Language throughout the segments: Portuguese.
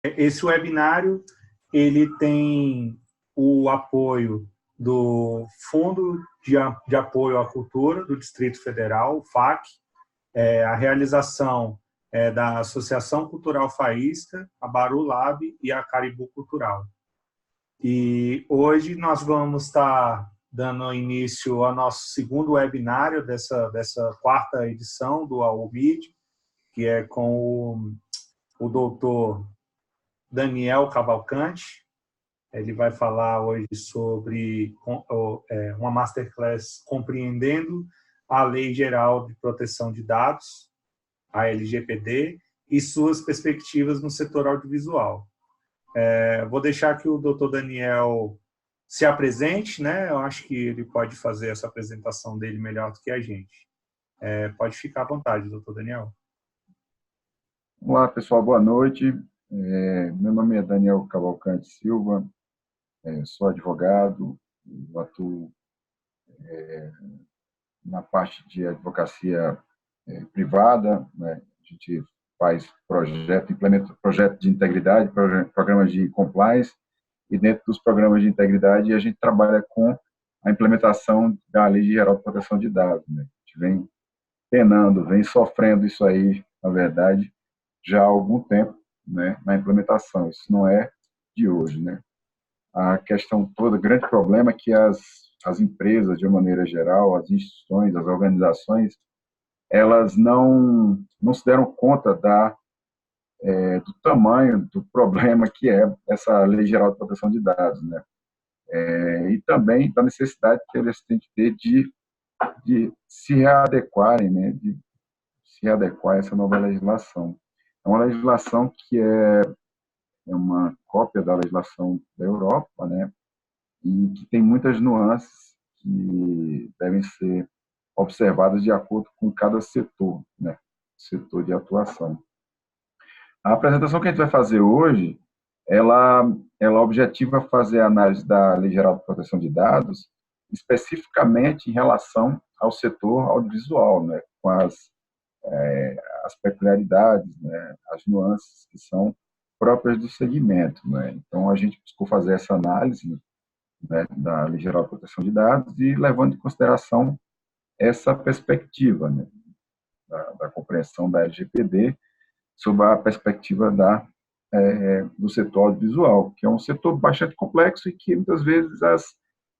Esse webinário ele tem o apoio do Fundo de Apoio à Cultura do Distrito Federal, o FAC, a realização da Associação Cultural Faísca, a Baru Lab e a Caribou Cultural. E hoje nós vamos estar dando início ao nosso segundo webinário dessa quarta edição do AUMID, que é com o doutor Daniel Cavalcante. Ele vai falar hoje sobre uma masterclass compreendendo a Lei Geral de Proteção de Dados, a LGPD, e suas perspectivas no setor audiovisual. Vou deixar que o doutor Daniel se apresente, né? Eu acho que ele pode fazer essa apresentação dele melhor do que a gente. Pode ficar à vontade, doutor Daniel. Olá, pessoal, boa noite. Meu nome é Daniel Cavalcante Silva, sou advogado, atuo na parte de advocacia privada, né? A gente faz implementa projeto de integridade, programas de compliance, e dentro dos programas de integridade a gente trabalha com a implementação da Lei Geral de Proteção de Dados, né? A gente vem penando, vem sofrendo isso aí, na verdade, já há algum tempo, né, na implementação. Isso não é de hoje, né? A questão toda, o grande problema é que as empresas, de uma maneira geral, as instituições, as organizações, elas não se deram conta do tamanho do problema que é essa Lei Geral de Proteção de Dados, né? E também da necessidade que eles têm que ter de se readequarem, né? De se adequar a essa nova legislação. É uma legislação que é uma cópia da legislação da Europa, né? E que tem muitas nuances que devem ser observadas de acordo com cada setor, né? Setor de atuação. A apresentação que a gente vai fazer hoje, ela objetiva fazer a análise da Lei Geral de Proteção de Dados, especificamente em relação ao setor audiovisual, né? Com as peculiaridades, né? As nuances que são próprias do segmento, né? Então, a gente buscou fazer essa análise, né, da Lei Geral de Proteção de Dados e levando em consideração essa perspectiva, né, da compreensão da LGPD sob a perspectiva do setor audiovisual, que é um setor bastante complexo e que muitas vezes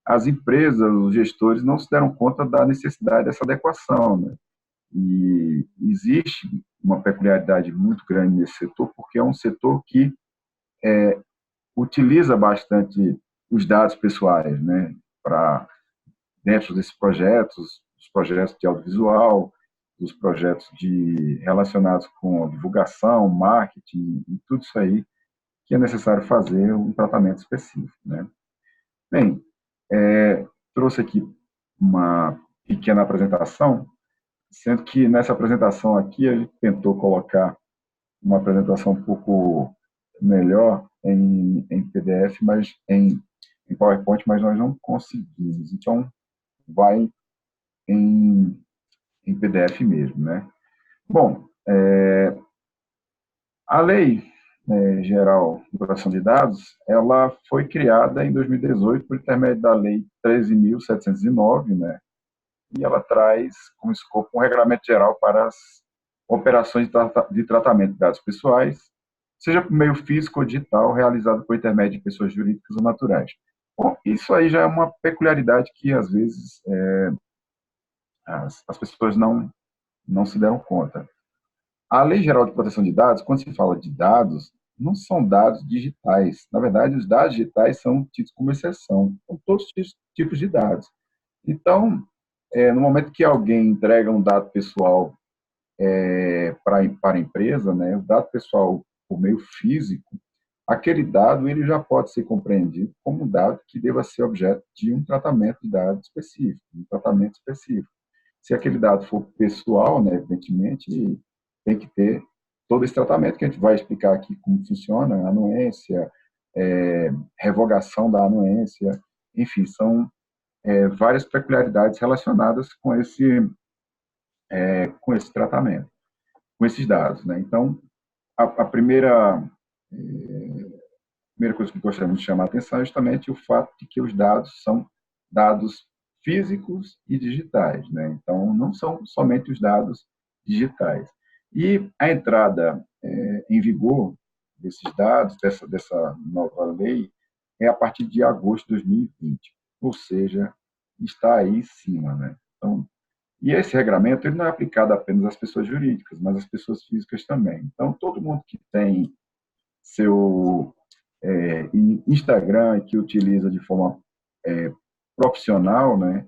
as empresas, os gestores não se deram conta da necessidade dessa adequação, né? E existe uma peculiaridade muito grande nesse setor, porque é um setor que utiliza bastante os dados pessoais, né, para dentro desses projetos, os projetos de audiovisual, os projetos relacionados com divulgação, marketing, e tudo isso aí que é necessário fazer um tratamento específico, né? Bem, trouxe aqui uma pequena apresentação, sendo que nessa apresentação aqui a gente tentou colocar uma apresentação um pouco melhor em PDF, mas em PowerPoint, mas nós não conseguimos. Então, vai em PDF mesmo, né? Bom, a Lei Geral de Proteção de Dados, ela foi criada em 2018 por intermédio da Lei 13.709, né? E ela traz como escopo um regramento geral para as operações de tratamento de dados pessoais, seja por meio físico ou digital, realizado por intermédio de pessoas jurídicas ou naturais. Bom, isso aí já é uma peculiaridade que, às vezes, as pessoas não se deram conta. A Lei Geral de Proteção de Dados, quando se fala de dados, não são dados digitais. Na verdade, os dados digitais são tidos como exceção. São todos os tipos de dados. Então, no momento que alguém entrega um dado pessoal para a empresa, né, o dado pessoal por meio físico, aquele dado ele já pode ser compreendido como um dado que deva ser objeto de um tratamento de dados específico, um tratamento específico. Se aquele dado for pessoal, né, evidentemente, tem que ter todo esse tratamento que a gente vai explicar aqui como funciona, anuência, revogação da anuência, enfim, são várias peculiaridades relacionadas com esse tratamento, com esses dados, né? Então, a primeira primeira coisa que gostaríamos de chamar a atenção é justamente o fato de que os dados são dados físicos e digitais, né? Então, não são somente os dados digitais. E a entrada em vigor desses dados, dessa nova lei, é a partir de agosto de 2020, ou seja, está aí em cima, né? Então, e esse regramento ele não é aplicado apenas às pessoas jurídicas, mas às pessoas físicas também. Então, todo mundo que tem seu Instagram, que utiliza de forma profissional, né,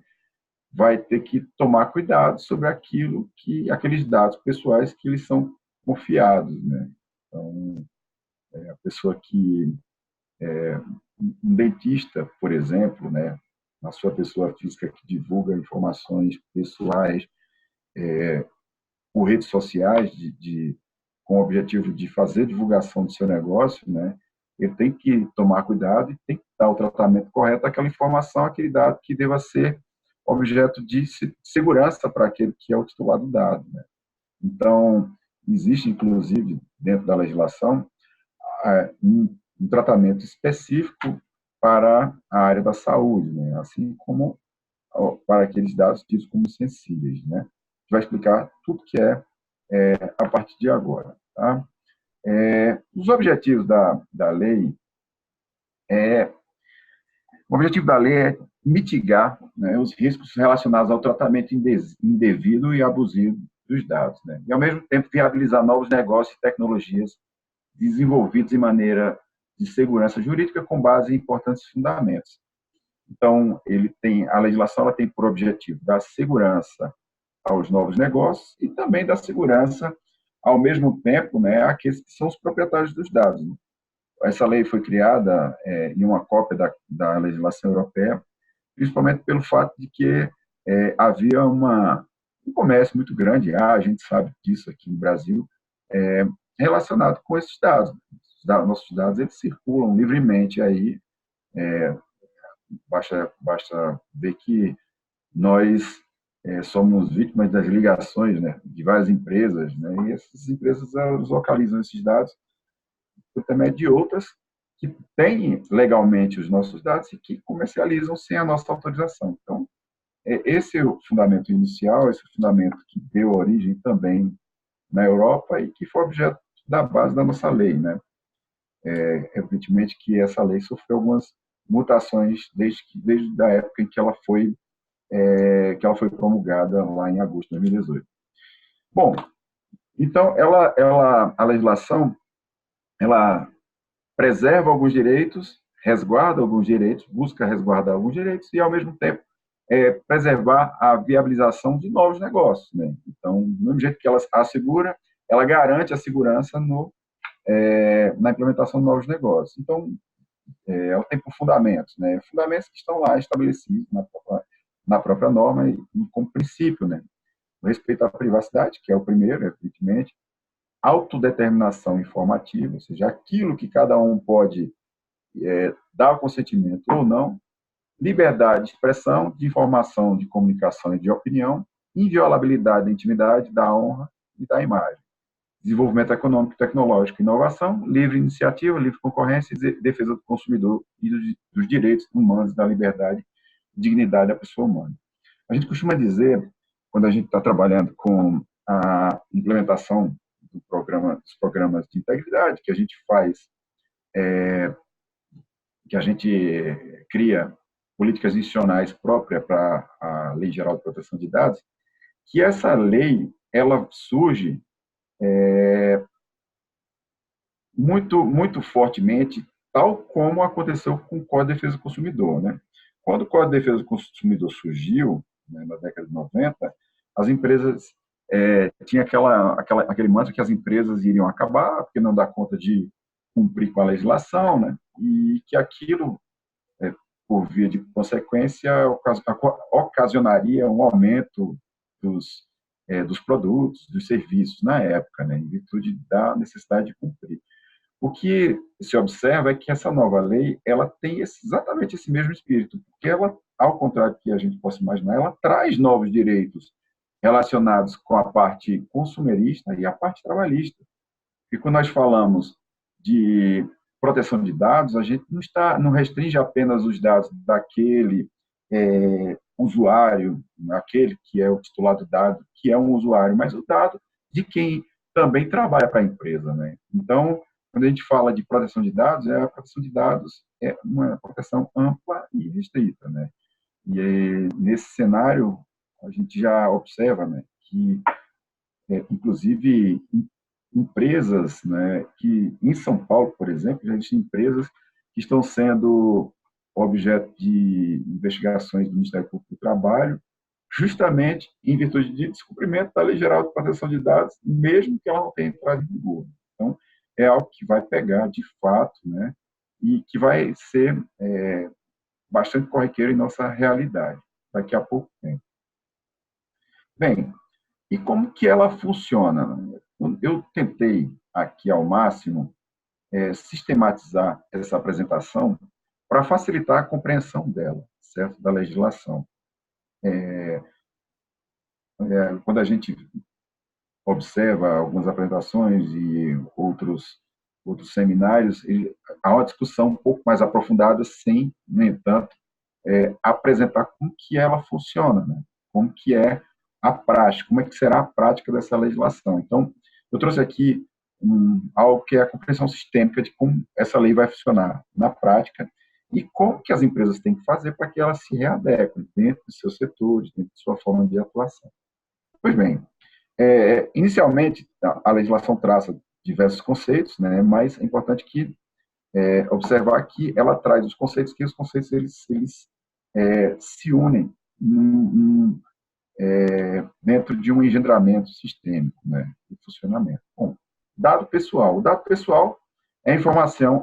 vai ter que tomar cuidado sobre aqueles dados pessoais que eles são confiados, né? Então, a pessoa que um dentista, por exemplo, né, a sua pessoa física que divulga informações pessoais por redes sociais, com o objetivo de fazer divulgação do seu negócio, né, ele tem que tomar cuidado e tem que dar o tratamento correto àquela informação, àquele dado que deva ser objeto de segurança para aquele que é o titular do dado, né? Então, existe, inclusive, dentro da legislação, um tratamento específico para a área da saúde, né? Assim como para aqueles dados tidos como sensíveis, né? A gente vai explicar tudo que a partir de agora, tá? Os objetivos da lei o objetivo da lei é mitigar, né, os riscos relacionados ao tratamento indevido e abusivo dos dados, né? E, ao mesmo tempo, viabilizar novos negócios e tecnologias desenvolvidos de maneira de segurança jurídica com base em importantes fundamentos. Então, a legislação ela tem por objetivo dar segurança aos novos negócios e também dar segurança, ao mesmo tempo, né, àqueles que são os proprietários dos dados, né? Essa lei foi criada em uma cópia da legislação europeia, principalmente pelo fato de que havia um comércio muito grande, a gente sabe disso aqui no Brasil, relacionado com esses dados. Nossos dados eles circulam livremente aí, basta ver que nós somos vítimas das ligações, né, de várias empresas, né, e essas empresas elas localizam esses dados por intermédio de outras que têm legalmente os nossos dados e que comercializam sem a nossa autorização. Então, esse é o fundamento inicial, esse é o fundamento que deu origem também na Europa e que foi objeto da base da nossa lei, né? Evidentemente que essa lei sofreu algumas mutações desde a época em que ela foi promulgada lá em agosto de 2018. Bom, então a legislação ela preserva alguns direitos, resguarda alguns direitos, busca resguardar alguns direitos e, ao mesmo tempo, preservar a viabilização de novos negócios, né? Então, do mesmo jeito que ela assegura, ela garante a segurança na implementação de novos negócios. Então, ela tem por fundamentos, né? Fundamentos que estão lá estabelecidos na própria norma e como princípio, né? O respeito à privacidade, que é o primeiro, evidentemente, autodeterminação informativa, ou seja, aquilo que cada um pode dar consentimento ou não, liberdade de expressão, de informação, de comunicação e de opinião, inviolabilidade da intimidade, da honra e da imagem, desenvolvimento econômico, tecnológico e inovação, livre iniciativa, livre concorrência e defesa do consumidor e dos direitos humanos, da liberdade e dignidade da pessoa humana. A gente costuma dizer, quando a gente está trabalhando com a implementação dos programas de integridade que a gente faz, que a gente cria políticas institucionais próprias para a Lei Geral de Proteção de Dados, que essa lei ela surge muito fortemente, tal como aconteceu com o Código de Defesa do Consumidor, né? Quando o Código de Defesa do Consumidor surgiu, né, na década de 90, as empresas tinha aquele mantra que as empresas iriam acabar porque não dá conta de cumprir com a legislação, né? E que aquilo, por via de consequência, ocasionaria um aumento dos produtos, dos serviços na época, né? Em virtude da necessidade de cumprir. O que se observa é que essa nova lei ela tem exatamente esse mesmo espírito, porque ela, ao contrário do que a gente possa imaginar, ela traz novos direitos relacionados com a parte consumerista e a parte trabalhista. E quando nós falamos de proteção de dados, a gente não restringe apenas os dados daquele usuário, aquele que é o titular do dado, que é um usuário, mas o dado de quem também trabalha para a empresa, né? Então, quando a gente fala de proteção de dados, a proteção de dados é uma proteção ampla e restrita, né? E nesse cenário, a gente já observa, né, que, inclusive, empresas, né, que em São Paulo, por exemplo, já existem empresas que estão sendo objeto de investigações do Ministério Público do Trabalho, justamente em virtude de descumprimento da Lei Geral de Proteção de Dados, mesmo que ela não tenha entrado em vigor. Então, é algo que vai pegar de fato, né, e que vai ser bastante corriqueiro em nossa realidade, daqui a pouco tempo. Bem, e como que ela funciona? Eu tentei aqui ao máximo sistematizar essa apresentação para facilitar a compreensão dela, certo? Da legislação. Quando a gente observa algumas apresentações e outros seminários, há uma discussão um pouco mais aprofundada, sem, no entanto, apresentar como que ela funciona, né? Como que é a prática, como é que será a prática dessa legislação. Então, eu trouxe aqui algo que é a compreensão sistêmica de como essa lei vai funcionar na prática e como que as empresas têm que fazer para que elas se readequem dentro dos seus setores, dentro de sua forma de atuação. Pois bem, inicialmente, a legislação traça diversos conceitos, né, mas é importante observar que ela traz os conceitos, que os conceitos eles se unem dentro de um engendramento sistêmico, né, de funcionamento. Bom, dado pessoal. O dado pessoal é informação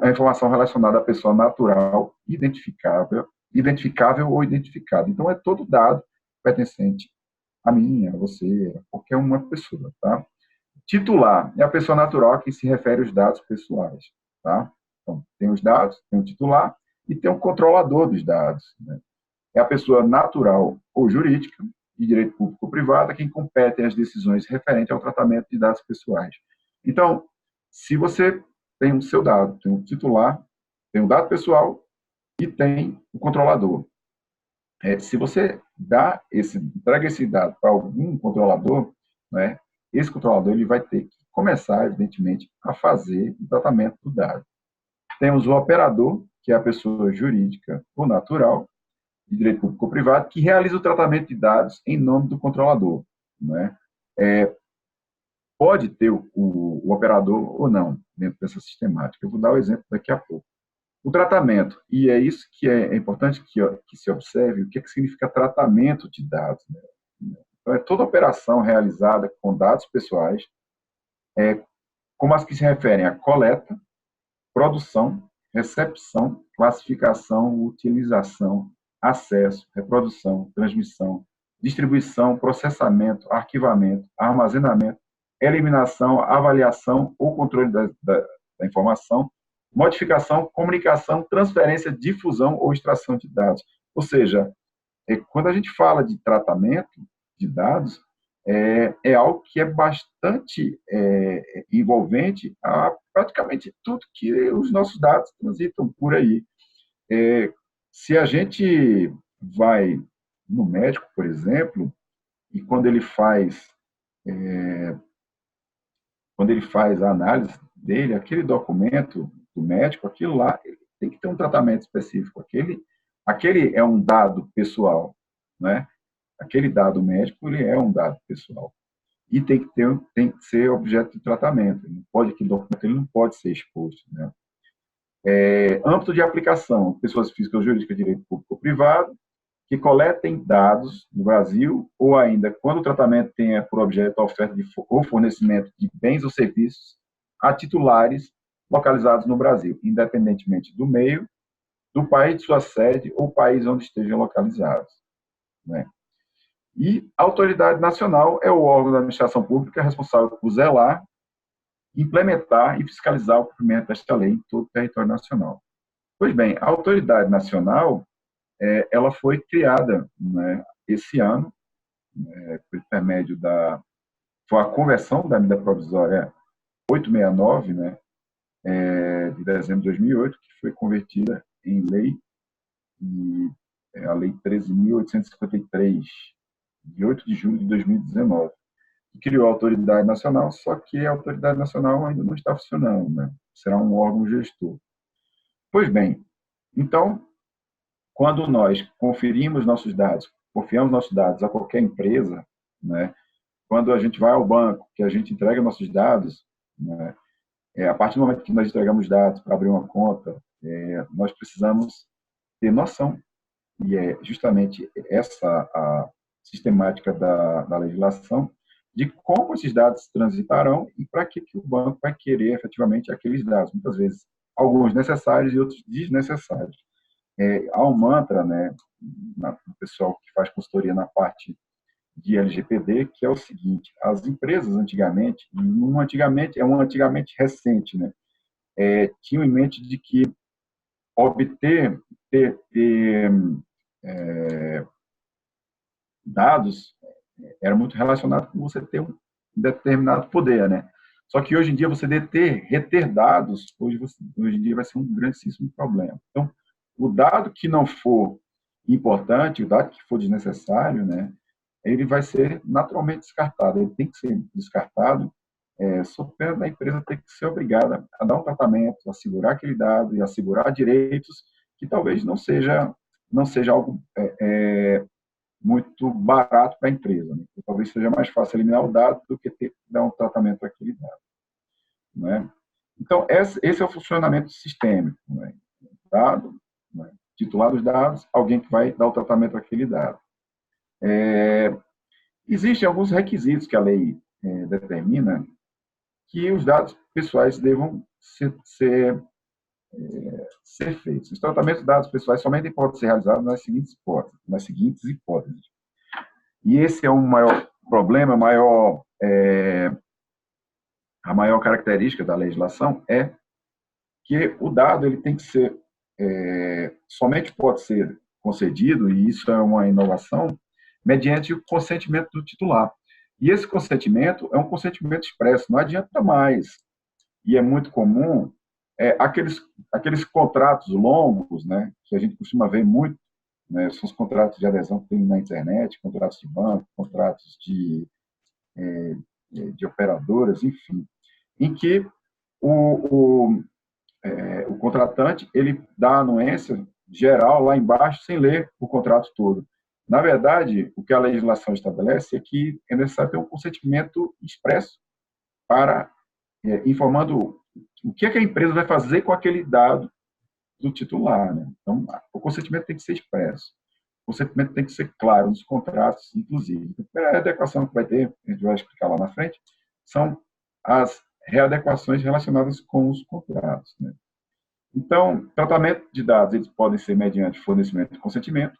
relacionada à pessoa natural, identificável ou identificada. Então, é todo dado pertencente a mim, a você, a qualquer uma pessoa, tá? Titular é a pessoa natural a quem se refere os dados pessoais, tá? Então, tem os dados, tem o titular e tem um controlador dos dados, né? É a pessoa natural ou jurídica, de direito público ou privado, a quem competem as decisões referentes ao tratamento de dados pessoais. Então, se você tem o seu dado, tem o titular, tem o dado pessoal e tem o controlador. Se você entrega esse dado para algum controlador, né, esse controlador ele vai ter que começar, evidentemente, a fazer o tratamento do dado. Temos o operador, que é a pessoa jurídica ou natural, de direito público ou privado, que realiza o tratamento de dados em nome do controlador, né? Pode ter o operador ou não dentro dessa sistemática. Eu vou dar o exemplo daqui a pouco. O tratamento, e é isso que é importante que se observe, o que significa tratamento de dados, né? Então, é toda operação realizada com dados pessoais, como as que se referem à coleta, produção, recepção, classificação, utilização, acesso, reprodução, transmissão, distribuição, processamento, arquivamento, armazenamento, eliminação, avaliação ou controle da informação, modificação, comunicação, transferência, difusão ou extração de dados. Ou seja, quando a gente fala de tratamento de dados, é algo que é bastante envolvente a praticamente tudo que os nossos dados transitam por aí. Se a gente vai no médico, por exemplo, e quando ele faz a análise dele, aquele documento do médico, aquilo lá, ele tem que ter um tratamento específico. Aquele é um dado pessoal, né? Aquele dado médico, ele é um dado pessoal. E tem que ser objeto de tratamento. Aquele documento ele não pode ser exposto, né? Âmbito de aplicação, pessoas físicas ou jurídicas de direito público ou privado, que coletem dados no Brasil, ou ainda, quando o tratamento tenha por objeto a oferta ou fornecimento de bens ou serviços a titulares localizados no Brasil, independentemente do meio, do país de sua sede ou país onde estejam localizados, né? E a autoridade nacional é o órgão da administração pública responsável por zelar, implementar e fiscalizar o cumprimento desta lei em todo o território nacional. Pois bem, a autoridade nacional ela foi criada, né, esse ano, por intermédio foi a conversão da medida provisória 869, né, de dezembro de 2008, que foi convertida em lei, e a Lei 13.853, de 8 de julho de 2019, que criou a Autoridade Nacional, só que a Autoridade Nacional ainda não está funcionando, né? Será um órgão gestor. Pois bem, então, quando nós conferimos nossos dados, confiamos nossos dados a qualquer empresa, né? Quando a gente vai ao banco, que a gente entrega nossos dados, né? A partir do momento que nós entregamos dados para abrir uma conta, nós precisamos ter noção, e é justamente essa a sistemática da legislação, de como esses dados transitarão e para que o banco vai querer efetivamente aqueles dados. Muitas vezes, alguns necessários e outros desnecessários. Há um mantra, né, o pessoal que faz consultoria na parte de LGPD, que é o seguinte: as empresas antigamente, é um antigamente recente, né, tinham em mente de que obter dados era muito relacionado com você ter um determinado poder, né? Só que hoje em dia você reter dados, hoje em dia vai ser um grandíssimo problema. Então, o dado que não for importante, o dado que for desnecessário, né, ele vai ser naturalmente descartado. Ele tem que ser descartado, sob pena da empresa ter que ser obrigada a dar um tratamento, a segurar aquele dado e assegurar direitos que talvez não seja algo muito barato para a empresa, né? Talvez seja mais fácil eliminar o dado do que ter que dar um tratamento àquele dado, né? Então, esse é o funcionamento sistêmico, né? Dado, né? Titular dos dados, alguém que vai dar o tratamento àquele dado. Existem alguns requisitos que a lei determina que os dados pessoais devam ser feitos. Os tratamentos de dados pessoais somente podem ser realizados nas seguintes hipóteses. E esse é o maior problema, a maior característica da legislação é que o dado ele tem que ser, somente pode ser concedido, e isso é uma inovação, mediante o consentimento do titular. E esse consentimento é um consentimento expresso, não adianta mais. E é muito comum aqueles contratos longos, né, que a gente costuma ver muito, né, são os contratos de adesão que tem na internet, contratos de banco, contratos de operadoras, enfim, em que o contratante ele dá a anuência geral lá embaixo sem ler o contrato todo. Na verdade, o que a legislação estabelece é que é necessário ter um consentimento expresso para informando o que é que a empresa vai fazer com aquele dado do titular, né? Então, o consentimento tem que ser expresso. O consentimento tem que ser claro nos contratos, inclusive. A adequação que vai ter, a gente vai explicar lá na frente, são as readequações relacionadas com os contratos, né? Então, tratamento de dados eles podem ser mediante fornecimento de consentimento.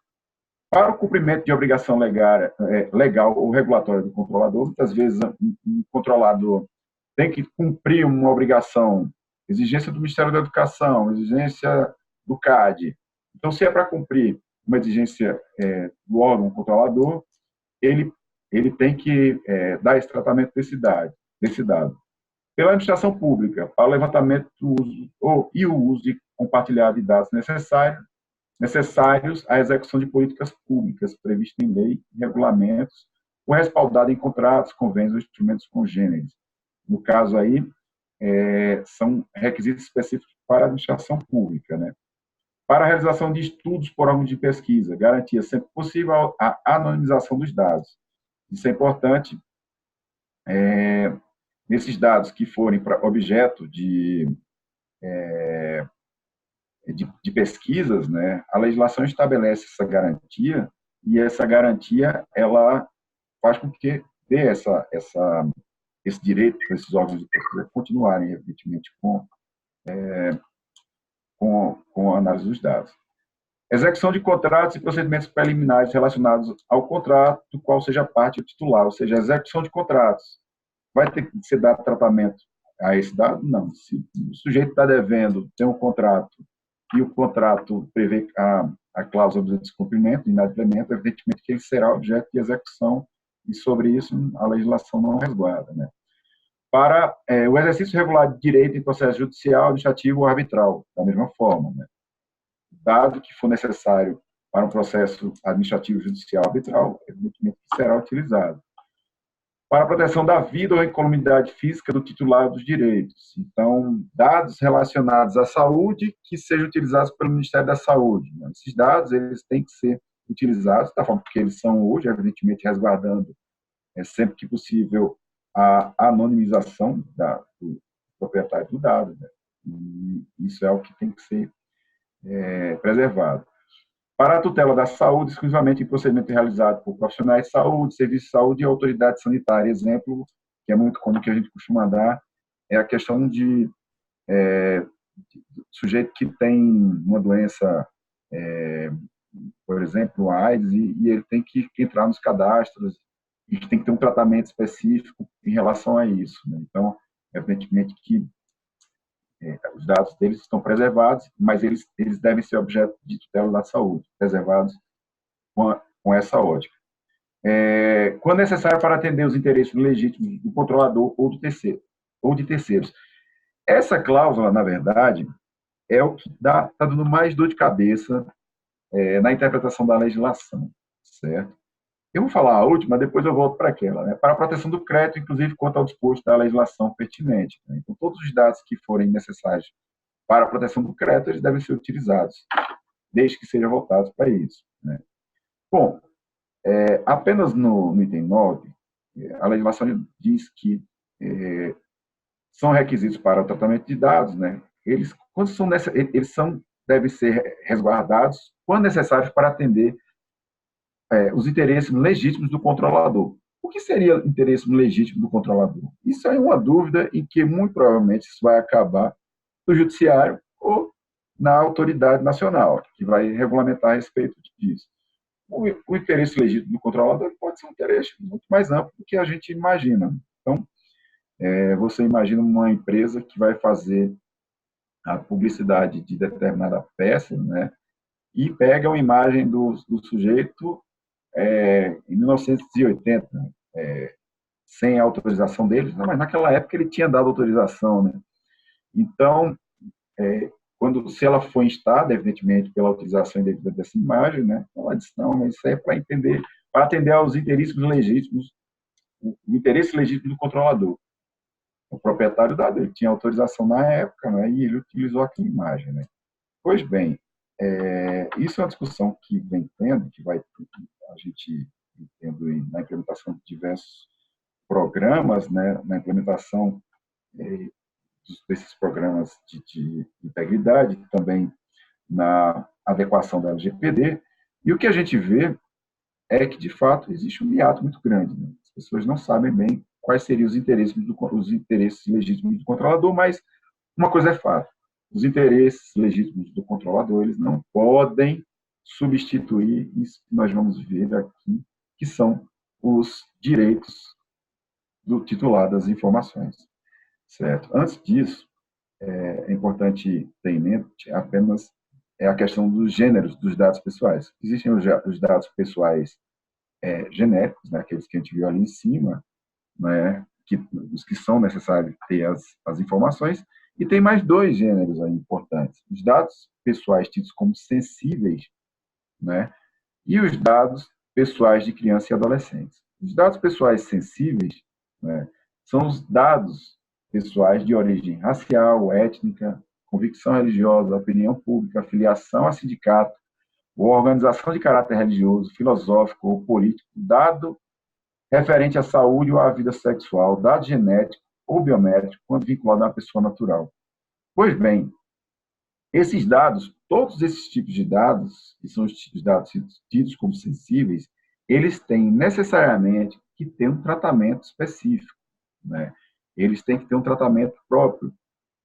Para o cumprimento de obrigação legal ou regulatória do controlador, muitas vezes um controlador tem que cumprir uma obrigação, exigência do Ministério da Educação, exigência do CAD. Então, se é para cumprir uma exigência do órgão controlador, ele tem que dar esse tratamento desse dado. Pela administração pública, para o levantamento e o uso compartilhado de dados necessários à execução de políticas públicas previstas em lei e regulamentos, ou respaldado em contratos, convênios ou instrumentos congêneres. No caso aí, são requisitos específicos para a administração pública, né? Para a realização de estudos por órgãos de pesquisa, garantia sempre possível a anonimização dos dados. Isso é importante. Nesses dados que forem para objeto de pesquisas, né, a legislação estabelece essa garantia, e essa garantia ela faz com que dê esse direito para esses órgãos de pesquisa continuarem, evidentemente, com a análise dos dados. Execução de contratos e procedimentos preliminares relacionados ao contrato, do qual seja parte o titular, ou seja, a execução de contratos. Vai ter que ser dado tratamento a esse dado? Não. Se o sujeito está devendo, tem um contrato, e o contrato prevê a cláusula de descumprimento, inadimplemento, evidentemente que ele será objeto de execução, e sobre isso a legislação não resguarda, né? para o exercício regular de direito em processo judicial, administrativo ou arbitral, da mesma forma, né? Dado que for necessário para um processo administrativo, judicial, arbitral, evidentemente será utilizado. Para a proteção da vida ou incolumidade física do titular dos direitos. Então, dados relacionados à saúde que sejam utilizados pelo Ministério da Saúde. Esses dados eles têm que ser utilizados da forma que eles são hoje, evidentemente resguardando sempre que possível a anonimização do proprietário do dado, né? E isso é o que tem que ser preservado. Para a tutela da saúde, exclusivamente em procedimento realizado por profissionais de saúde, serviço de saúde e autoridade sanitária. Exemplo, que é muito comum que a gente costuma dar, é a questão de sujeito que tem uma doença, por exemplo, a AIDS, e ele tem que entrar nos cadastros e tem que ter um tratamento específico em relação a isso, né? Então, evidentemente que os dados deles estão preservados, mas eles devem ser objeto de tutela da saúde, preservados com essa ótica. Quando necessário para atender os interesses legítimos do controlador ou de terceiros. Essa cláusula, na verdade, é o que está dando mais dor de cabeça na interpretação da legislação, certo? Eu vou falar a última, depois eu volto para aquela, né? Para a proteção do crédito, inclusive quanto ao disposto da legislação pertinente, né? Então, todos os dados que forem necessários para a proteção do crédito, eles devem ser utilizados, desde que sejam voltados para isso, né? Bom, apenas no item 9, a legislação diz que são requisitos para o tratamento de dados, né? Eles devem ser resguardados quando necessários para atender os interesses legítimos do controlador. O que seria o interesse legítimo do controlador? Isso é uma dúvida em que, muito provavelmente, isso vai acabar no judiciário ou na autoridade nacional, que vai regulamentar a respeito disso. O interesse legítimo do controlador pode ser um interesse muito mais amplo do que a gente imagina. Então, você imagina uma empresa que vai fazer a publicidade de determinada peça, né, e pega uma imagem do sujeito em 1980, sem a autorização deles, mas naquela época ele tinha dado autorização, né? Então, se ela for instada, evidentemente, pela autorização indevida dessa imagem, né, ela disse, não, mas isso é para atender aos interesses legítimos, o interesse legítimo do controlador. O proprietário dado, ele tinha autorização na época, né, e ele utilizou aquela imagem, né? Pois bem, isso é uma discussão que vem tendo, que a gente tendo na implementação de diversos programas, né, na implementação desses programas de integridade, também na adequação da LGPD, e o que a gente vê é que, de fato, existe um hiato muito grande, né? As pessoas não sabem bem quais seriam os interesses legítimos do controlador, mas uma coisa é fato, os interesses legítimos do controlador, eles não podem substituir isso que nós vamos ver aqui, que são os direitos do titular das informações, certo? Antes disso, é importante ter em mente apenas a questão dos gêneros dos dados pessoais. Existem os dados pessoais genéricos, né, aqueles que a gente viu ali em cima, né, os que são necessários ter as informações, e tem mais dois gêneros aí importantes: os dados pessoais tidos como sensíveis, né, e os dados pessoais de crianças e adolescentes. Os dados pessoais sensíveis, né, são os dados pessoais de origem racial, étnica, convicção religiosa, opinião pública, filiação a sindicato, ou organização de caráter religioso, filosófico ou político, dado referente à saúde ou à vida sexual, dado genético ou biométrico, quando vinculado a uma pessoa natural. Pois bem, esses dados, todos esses tipos de dados, que são os dados tidos como sensíveis, eles têm necessariamente que ter um tratamento específico, né? Eles têm que ter um tratamento próprio.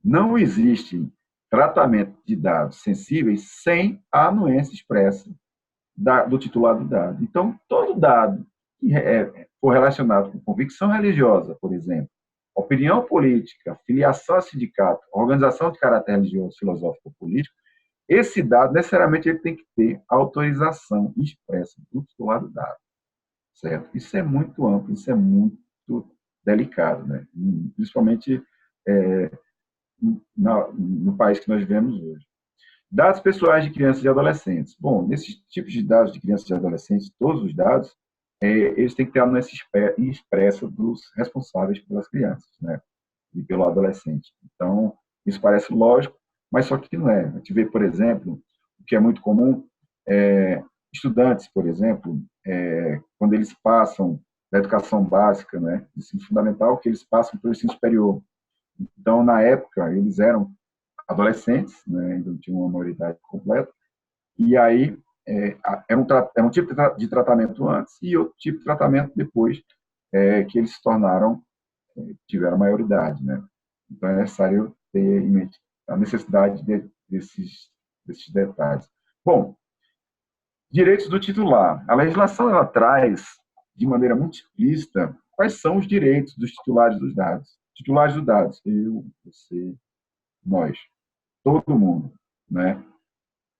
Não existe tratamento de dados sensíveis sem a anuência expressa do titular do dado. Então, todo dado que for relacionado com convicção religiosa, por exemplo, opinião política, filiação a sindicato, organização de caráter religioso, filosófico ou político, esse dado, necessariamente, ele tem que ter autorização expressa do titular do dado, certo? Isso é muito amplo, isso é muito delicado, né? Principalmente no país que nós vivemos hoje. Dados pessoais de crianças e adolescentes. Bom, nesses tipos de dados de crianças e adolescentes, todos os dados, eles têm que ter a anuência expressa dos responsáveis pelas crianças, né? E pelo adolescente. Então, isso parece lógico, mas só que não é. A gente vê, por exemplo, o que é muito comum, estudantes, por exemplo, quando eles passam da educação básica, né, ensino fundamental, que eles passam para o ensino superior. Então, na época, eles eram adolescentes, né, ainda não tinham uma maioridade completa, e aí era um tipo de tratamento antes e outro tipo de tratamento depois que eles se tornaram, tiveram maioridade, né? Então é necessário ter em mente a necessidade desses detalhes. Bom, direitos do titular. A legislação ela traz de maneira muito explícita quais são os direitos dos titulares dos dados. Titulares dos dados, eu, você, nós, todo mundo, né?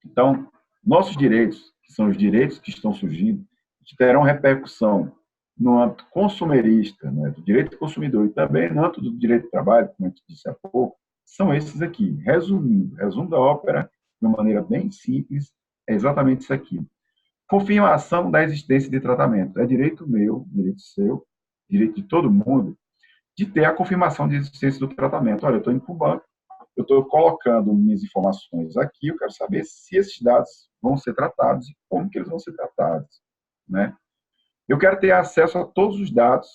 Então, nossos direitos, que são os direitos que estão surgindo, que terão repercussão no âmbito consumerista, né, do direito do consumidor e também no âmbito do direito do trabalho, como a gente disse há pouco, são esses aqui. Resumindo, resumo da ópera, de uma maneira bem simples, é exatamente isso aqui. Confirmação da existência de tratamento. É direito meu, direito seu, direito de todo mundo, de ter a confirmação de existência do tratamento. Olha, eu estou indo para o banco, eu estou colocando minhas informações aqui, eu quero saber se esses dados vão ser tratados e como que eles vão ser tratados, né? Eu quero ter acesso a todos os dados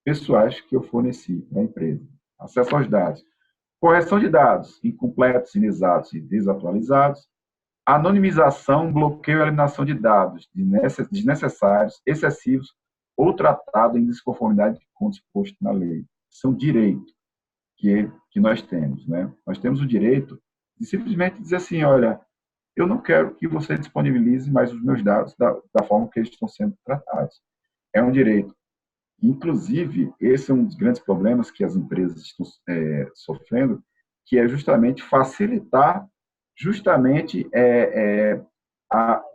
pessoais que eu forneci para a empresa. Acesso aos dados. Correção de dados incompletos, inexatos e desatualizados. Anonimização, bloqueio e eliminação de dados desnecessários, excessivos ou tratado em desconformidade com o disposto na lei. São direitos que nós temos, né? Nós temos o direito de simplesmente dizer assim, olha, eu não quero que você disponibilize mais os meus dados da forma que eles estão sendo tratados. É um direito. Inclusive, esse é um dos grandes problemas que as empresas estão sofrendo, que é justamente facilitar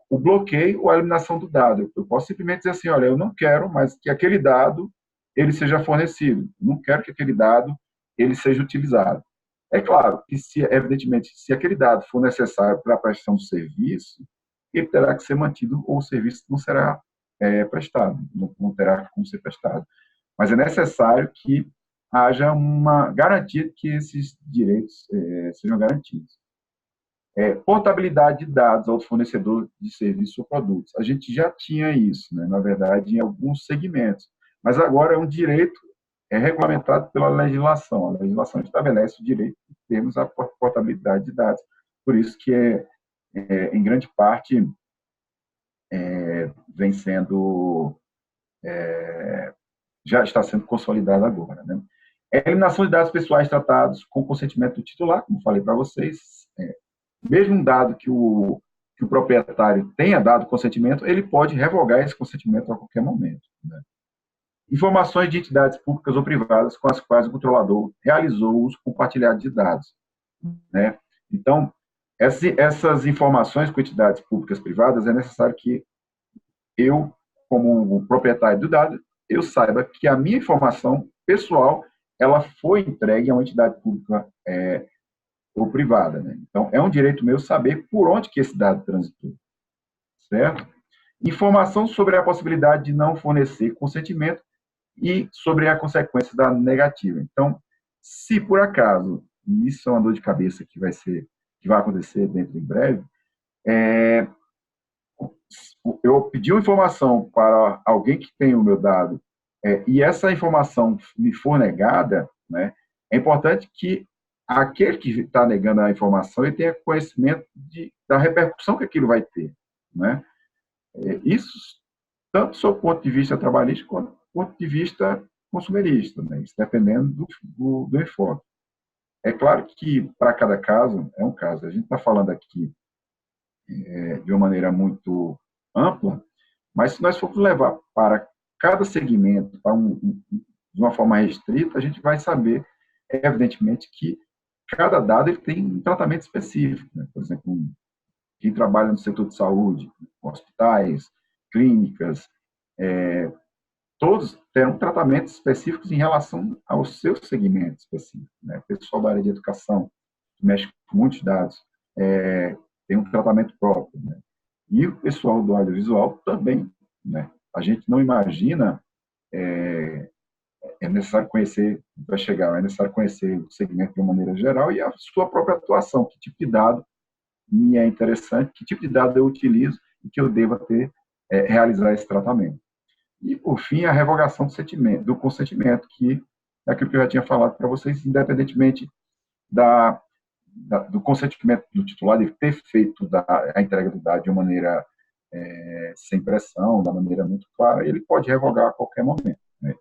o bloqueio ou a eliminação do dado. Eu posso simplesmente dizer assim, olha, eu não quero mais que aquele dado ele seja fornecido. Não quero que aquele dado ele seja utilizado. É claro que, evidentemente, se aquele dado for necessário para a prestação do serviço, ele terá que ser mantido ou o serviço não será prestado, não terá como ser prestado. Mas é necessário que haja uma garantia de que esses direitos sejam garantidos. Portabilidade de dados ao fornecedor de serviços ou produtos. A gente já tinha isso, né, na verdade, em alguns segmentos, mas agora é um direito regulamentado pela legislação. A legislação estabelece o direito de termos a portabilidade de dados. Por isso que, em grande parte, vem sendo, já está sendo consolidado agora, né? Eliminação de dados pessoais tratados com consentimento do titular, como falei para vocês, mesmo um dado que o proprietário tenha dado consentimento, ele pode revogar esse consentimento a qualquer momento, né? Informações de entidades públicas ou privadas com as quais o controlador realizou o uso compartilhado de dados, né? Então, essas informações com entidades públicas privadas, é necessário que eu, como proprietário do dado, eu saiba que a minha informação pessoal ela foi entregue a uma entidade pública ou privada, né? Então, é um direito meu saber por onde que esse dado transitou, certo? Informação sobre a possibilidade de não fornecer consentimento e sobre a consequência da negativa. Então, se por acaso, e isso é uma dor de cabeça que vai acontecer dentro em breve, eu pedi uma informação para alguém que tem o meu dado e essa informação me for negada, né, é importante que aquele que está negando a informação ele tenha conhecimento da repercussão que aquilo vai ter, né? Isso tanto do ponto de vista trabalhista quanto do ponto de vista consumerista, né? Isso dependendo do enfoque. É claro que para cada caso é um caso. A gente está falando aqui de uma maneira muito ampla, mas se nós formos levar para cada segmento, de uma forma restrita, a gente vai saber, evidentemente, que cada dado ele tem um tratamento específico, né? Por exemplo, quem trabalha no setor de saúde, hospitais, clínicas, todos terão tratamentos específicos em relação ao seu segmento específico, né? O pessoal da área de educação, que mexe com muitos dados, tem um tratamento próprio, né? E o pessoal do audiovisual também, né? A gente não imagina, é necessário conhecer, para chegar, é necessário conhecer o segmento de uma maneira geral e a sua própria atuação, que tipo de dado me é interessante, que tipo de dado eu utilizo e que eu deva ter, realizar esse tratamento. E, por fim, a revogação do consentimento, que é aquilo que eu já tinha falado para vocês, independentemente do consentimento do titular de ter feito a entrega do dado de uma maneira sem pressão, da maneira muito clara, ele pode revogar a qualquer momento, né?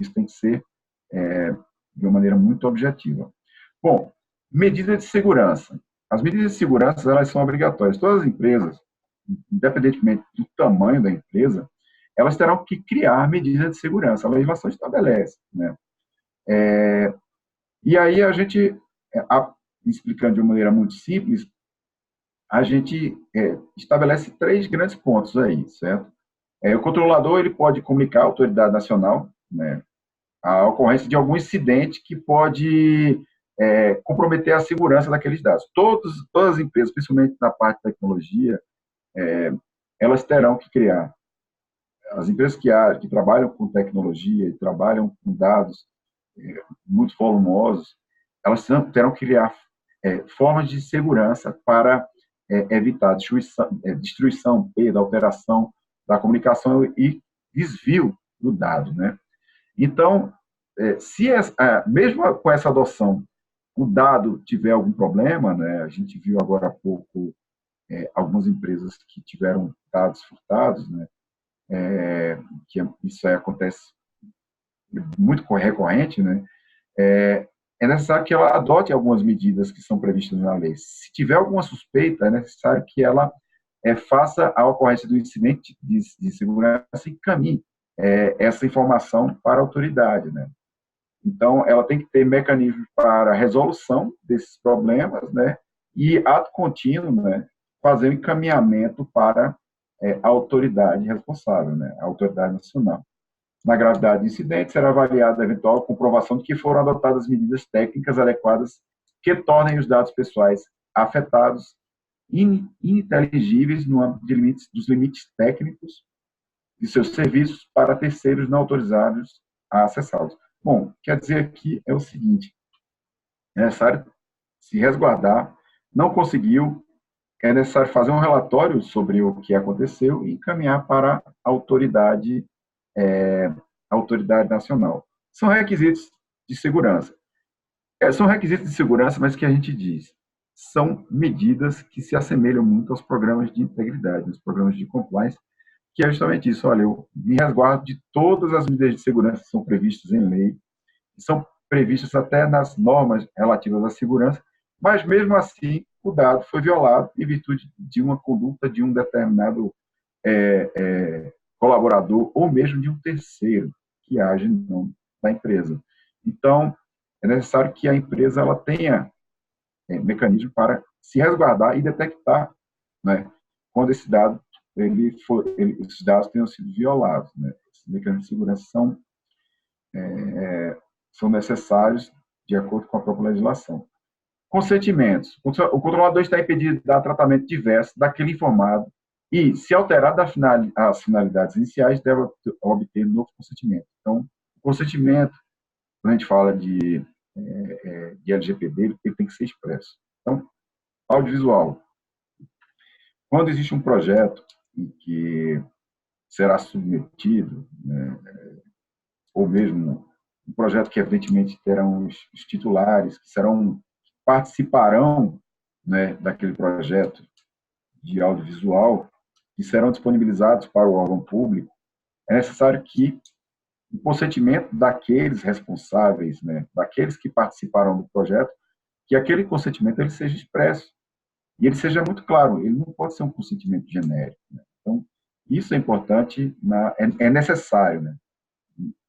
Isso tem que ser de uma maneira muito objetiva. Bom, medidas de segurança. As medidas de segurança, elas são obrigatórias. Todas as empresas, independentemente do tamanho da empresa, elas terão que criar medidas de segurança. A legislação estabelece, né? E aí a gente, explicando de uma maneira muito simples, a gente estabelece 3 grandes pontos aí, certo? O controlador ele pode comunicar à autoridade nacional, né, a ocorrência de algum incidente que pode comprometer a segurança daqueles dados. Todas as empresas, principalmente na parte de tecnologia, elas terão que criar. As empresas que trabalham com tecnologia e trabalham com dados muito volumosos, elas terão que criar formas de segurança para evitar destruição, perda, alteração da comunicação e desvio do dado, né? Então, mesmo com essa adoção, o dado tiver algum problema, né? A gente viu agora há pouco algumas empresas que tiveram dados furtados, né? Que isso aí acontece muito recorrente, né? É necessário que ela adote algumas medidas que são previstas na lei. Se tiver alguma suspeita, é necessário que ela faça a ocorrência do incidente de segurança e encaminhe essa informação para a autoridade, né? Então, ela tem que ter mecanismos para a resolução desses problemas, né? E, ato contínuo, né, fazer o encaminhamento para a autoridade responsável, né? A autoridade nacional. Na gravidade do incidente, será avaliada a eventual comprovação de que foram adotadas medidas técnicas adequadas que tornem os dados pessoais afetados ininteligíveis no âmbito dos limites técnicos de seus serviços para terceiros não autorizados a acessá-los. Bom, quer dizer aqui é o seguinte, é necessário se resguardar, não conseguiu, é necessário fazer um relatório sobre o que aconteceu e encaminhar para a autoridade nacional. São requisitos de segurança. São requisitos de segurança, mas que a gente diz, são medidas que se assemelham muito aos programas de integridade, aos programas de compliance, que é justamente isso. Olha, eu me resguardo de todas as medidas de segurança que são previstas em lei, que são previstas até nas normas relativas à segurança, mas mesmo assim o dado foi violado em virtude de uma conduta de um determinado colaborador ou mesmo de um terceiro que age em nome da empresa. Então, é necessário que a empresa ela tenha mecanismo para se resguardar e detectar, né, quando esses dados tenham sido violados, né? Esses mecanismos de segurança são necessários de acordo com a própria legislação. Consentimentos. O controlador está impedido de dar tratamento diverso daquele informado e, se alterar as finalidades iniciais, deve obter novo consentimento. Então, o consentimento, quando a gente fala de LGPD, ele tem que ser expresso. Então, audiovisual. Quando existe um projeto que será submetido, né, ou mesmo um projeto que, evidentemente, terão os titulares, que participarão, né, daquele projeto de audiovisual, que serão disponibilizados para o órgão público, é necessário que o consentimento daqueles responsáveis, né, daqueles que participarão do projeto, que aquele consentimento ele seja expresso e ele seja muito claro. Ele não pode ser um consentimento genérico, né? Então, isso é importante, é necessário, né?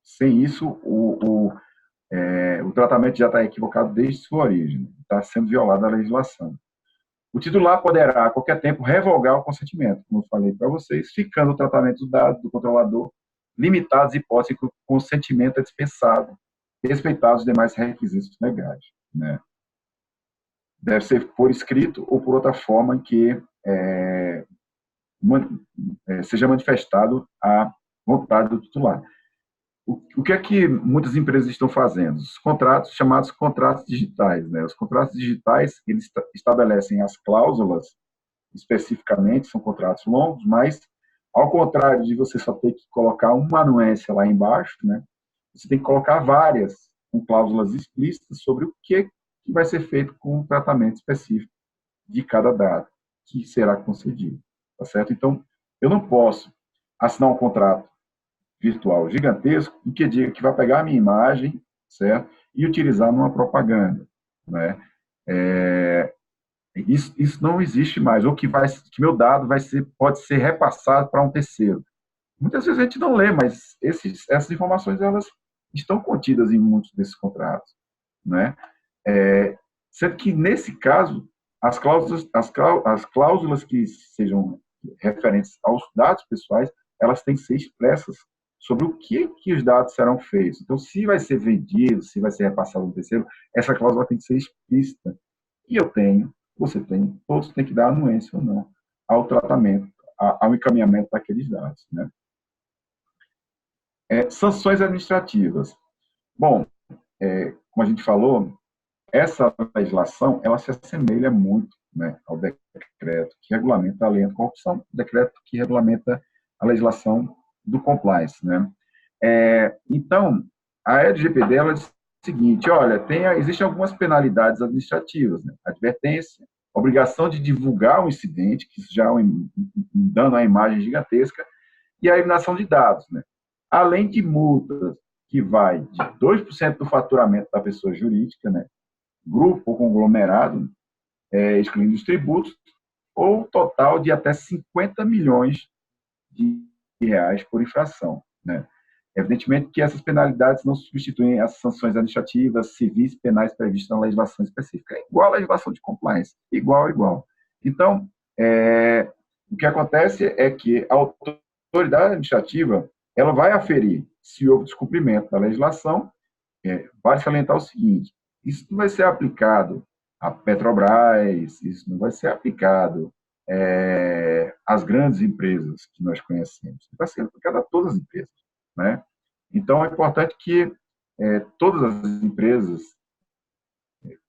Sem isso, o tratamento já está equivocado desde sua origem, está sendo violada a legislação. O titular poderá, a qualquer tempo, revogar o consentimento, como eu falei para vocês, ficando o tratamento dos dados do controlador limitadas hipóteses que o consentimento é dispensado, respeitados os demais requisitos legais, né? Deve ser por escrito ou por outra forma em que seja manifestado a vontade do titular. O que é que muitas empresas estão fazendo? Os contratos, chamados contratos digitais, né? Os contratos digitais, eles estabelecem as cláusulas especificamente, são contratos longos, mas, ao contrário de você só ter que colocar uma anuência lá embaixo, né? Você tem que colocar várias, com cláusulas explícitas sobre o que vai ser feito com o tratamento específico de cada dado que será concedido, tá certo? Então, eu não posso assinar um contrato virtual gigantesco em que diga que vai pegar a minha imagem, certo? E utilizar numa propaganda, né? Isso não existe mais, ou que meu dado pode ser repassado para um terceiro. Muitas vezes a gente não lê, mas essas informações elas estão contidas em muitos desses contratos, né? Sendo que, nesse caso, as cláusulas que sejam referentes aos dados pessoais, elas têm que ser expressas sobre o que os dados serão feitos. Então, se vai ser vendido, se vai ser repassado a um terceiro, essa cláusula tem que ser explícita. E eu tenho, você tem, todos têm que dar anuência ou não ao tratamento, ao encaminhamento daqueles dados, né? Sanções administrativas. Bom, como a gente falou, essa legislação ela se assemelha muito, né, ao decreto que regulamenta a lei anticorrupção, decreto que regulamenta a legislação do compliance, né? Então, a LGPD ela diz o seguinte: olha, existem algumas penalidades administrativas, né? Advertência, obrigação de divulgar o incidente, que isso já é um dano à imagem gigantesca, e a eliminação de dados, né? Além de multas que vai de 2% do faturamento da pessoa jurídica, né? Grupo ou conglomerado, excluindo os tributos, ou total de até 50 milhões de reais por infração, né? Evidentemente que essas penalidades não substituem as sanções administrativas, civis, penais previstas na legislação específica. É igual à legislação de compliance, igual. Então, o que acontece é que a autoridade administrativa ela vai aferir se houve descumprimento da legislação. Vale salientar o seguinte: isso não vai ser aplicado à Petrobras, isso não vai ser aplicado às grandes empresas que nós conhecemos, vai ser aplicado a todas as empresas, né? Então, é importante que todas as empresas,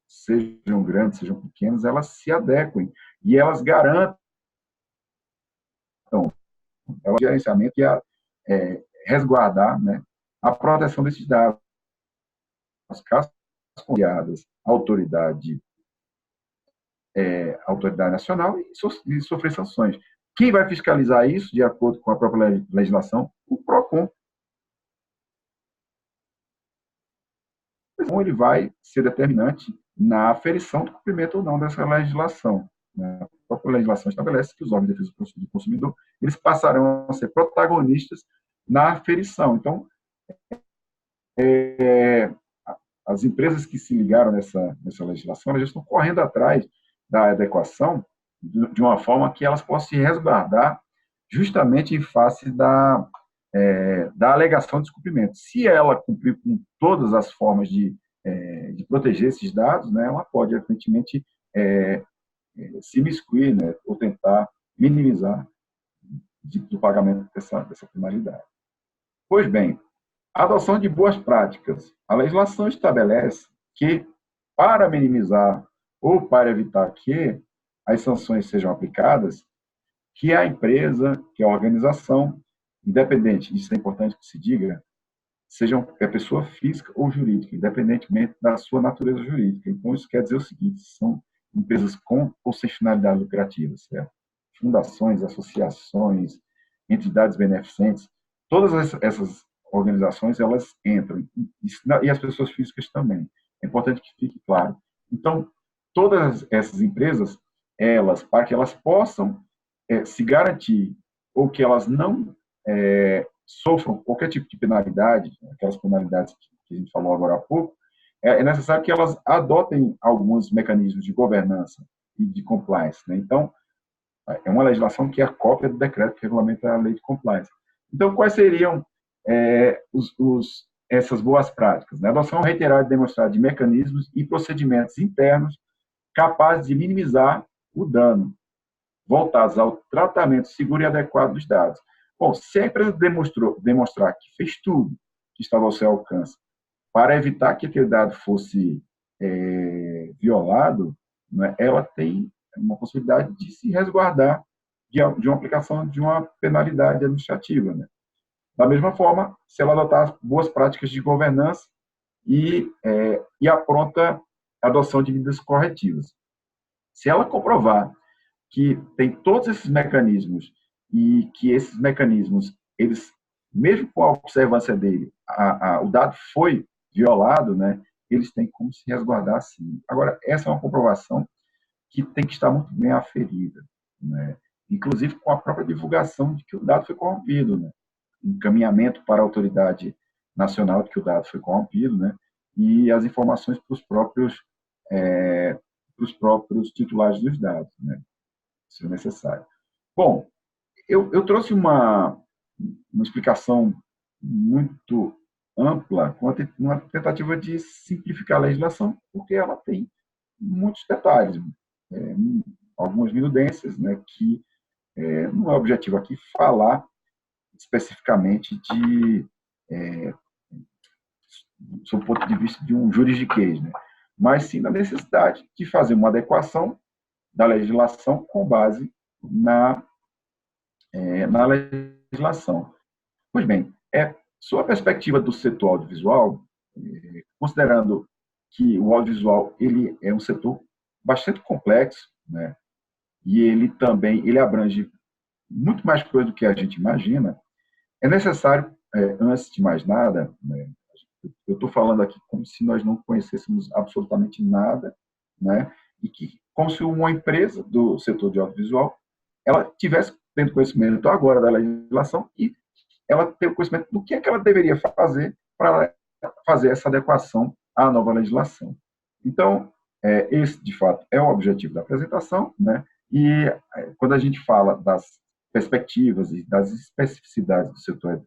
sejam grandes, sejam pequenas, elas se adequem e elas garantam o gerenciamento e resguardar, né, a proteção desses dados. As casos confiadas à autoridade nacional e sofrer sanções. Quem vai fiscalizar isso, de acordo com a própria legislação? O PROCON. Então, ele vai ser determinante na aferição do cumprimento ou não dessa legislação. A própria legislação estabelece que os órgãos de defesa do consumidor eles passarão a ser protagonistas na aferição. Então, as empresas que se ligaram nessa legislação, elas já estão correndo atrás da adequação de uma forma que elas possam se resguardar justamente em face da alegação de descumprimento. Se ela cumprir com todas as formas de proteger esses dados, né, ela pode, evidentemente, se imiscuir, né, ou tentar minimizar do pagamento dessa penalidade. Pois bem, a adoção de boas práticas. A legislação estabelece que, para minimizar ou para evitar que as sanções sejam aplicadas, que a empresa, que a organização, independente, isso é importante que se diga, seja pessoa física ou jurídica, independentemente da sua natureza jurídica. Então, isso quer dizer o seguinte: são empresas com ou sem finalidade lucrativa, certo? Fundações, associações, entidades beneficentes, todas essas organizações, elas entram, e as pessoas físicas também. É importante que fique claro. Então, todas essas empresas, para que elas possam se garantir, ou que elas não sofram qualquer tipo de penalidade, aquelas penalidades que a gente falou agora há pouco, é necessário que elas adotem alguns mecanismos de governança e de compliance, né? Então, é uma legislação que é a cópia do decreto que regulamenta a lei de compliance. Então, quais seriam essas boas práticas, né? Adoção reiterada e demonstrada de mecanismos e procedimentos internos capazes de minimizar o dano, voltados ao tratamento seguro e adequado dos dados. Bom, se a empresa demonstrar que fez tudo que estava ao seu alcance para evitar que aquele dado fosse violado, né, ela tem uma possibilidade de se resguardar de uma aplicação de uma penalidade administrativa. Né? Da mesma forma, se ela adotar boas práticas de governança e apronta a adoção de medidas corretivas. Se ela comprovar que tem todos esses mecanismos e que esses mecanismos, eles, mesmo com a observância dele, o dado foi violado, né, eles têm como se resguardar sim. Agora, essa é uma comprovação que tem que estar muito bem aferida, né, inclusive com a própria divulgação de que o dado foi corrompido, né, encaminhamento para a autoridade nacional de que o dado foi corrompido, né, e as informações para os próprios titulares dos dados, né, se necessário. Bom, eu trouxe uma explicação muito ampla, com uma tentativa de simplificar a legislação, porque ela tem muitos detalhes, algumas minudências, né, que não é objetivo aqui falar especificamente sob o ponto de vista de um juridiquês, né, mas sim da necessidade de fazer uma adequação da legislação com base na legislação. Pois bem, sob a perspectiva do setor audiovisual, considerando que o audiovisual ele é um setor bastante complexo, né, e ele abrange muito mais coisa do que a gente imagina, é necessário, antes de mais nada, né, eu estou falando aqui como se nós não conhecêssemos absolutamente nada, né, e que como se uma empresa do setor de audiovisual ela tivesse tendo conhecimento agora da legislação e ela ter o conhecimento do que é que ela deveria fazer para fazer essa adequação à nova legislação. Então, esse, de fato, é o objetivo da apresentação, né? E quando a gente fala das perspectivas e das especificidades do setor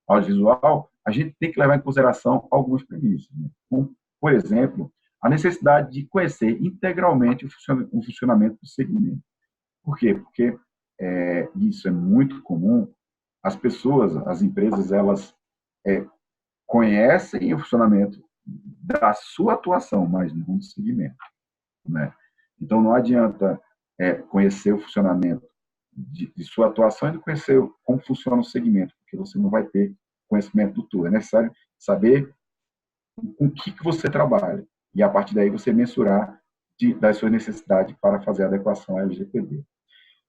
audiovisual, a gente tem que levar em consideração algumas premissas, né? Como, por exemplo, a necessidade de conhecer integralmente o funcionamento do segmento. Por quê? Porque isso é muito comum. As pessoas, as empresas, elas conhecem o funcionamento da sua atuação, mas não do segmento, né? Então, não adianta conhecer o funcionamento de sua atuação e não conhecer como funciona o segmento, porque você não vai ter conhecimento do todo. É necessário saber com o que você trabalha e, a partir daí, você mensurar das suas necessidades para fazer a adequação à LGPD.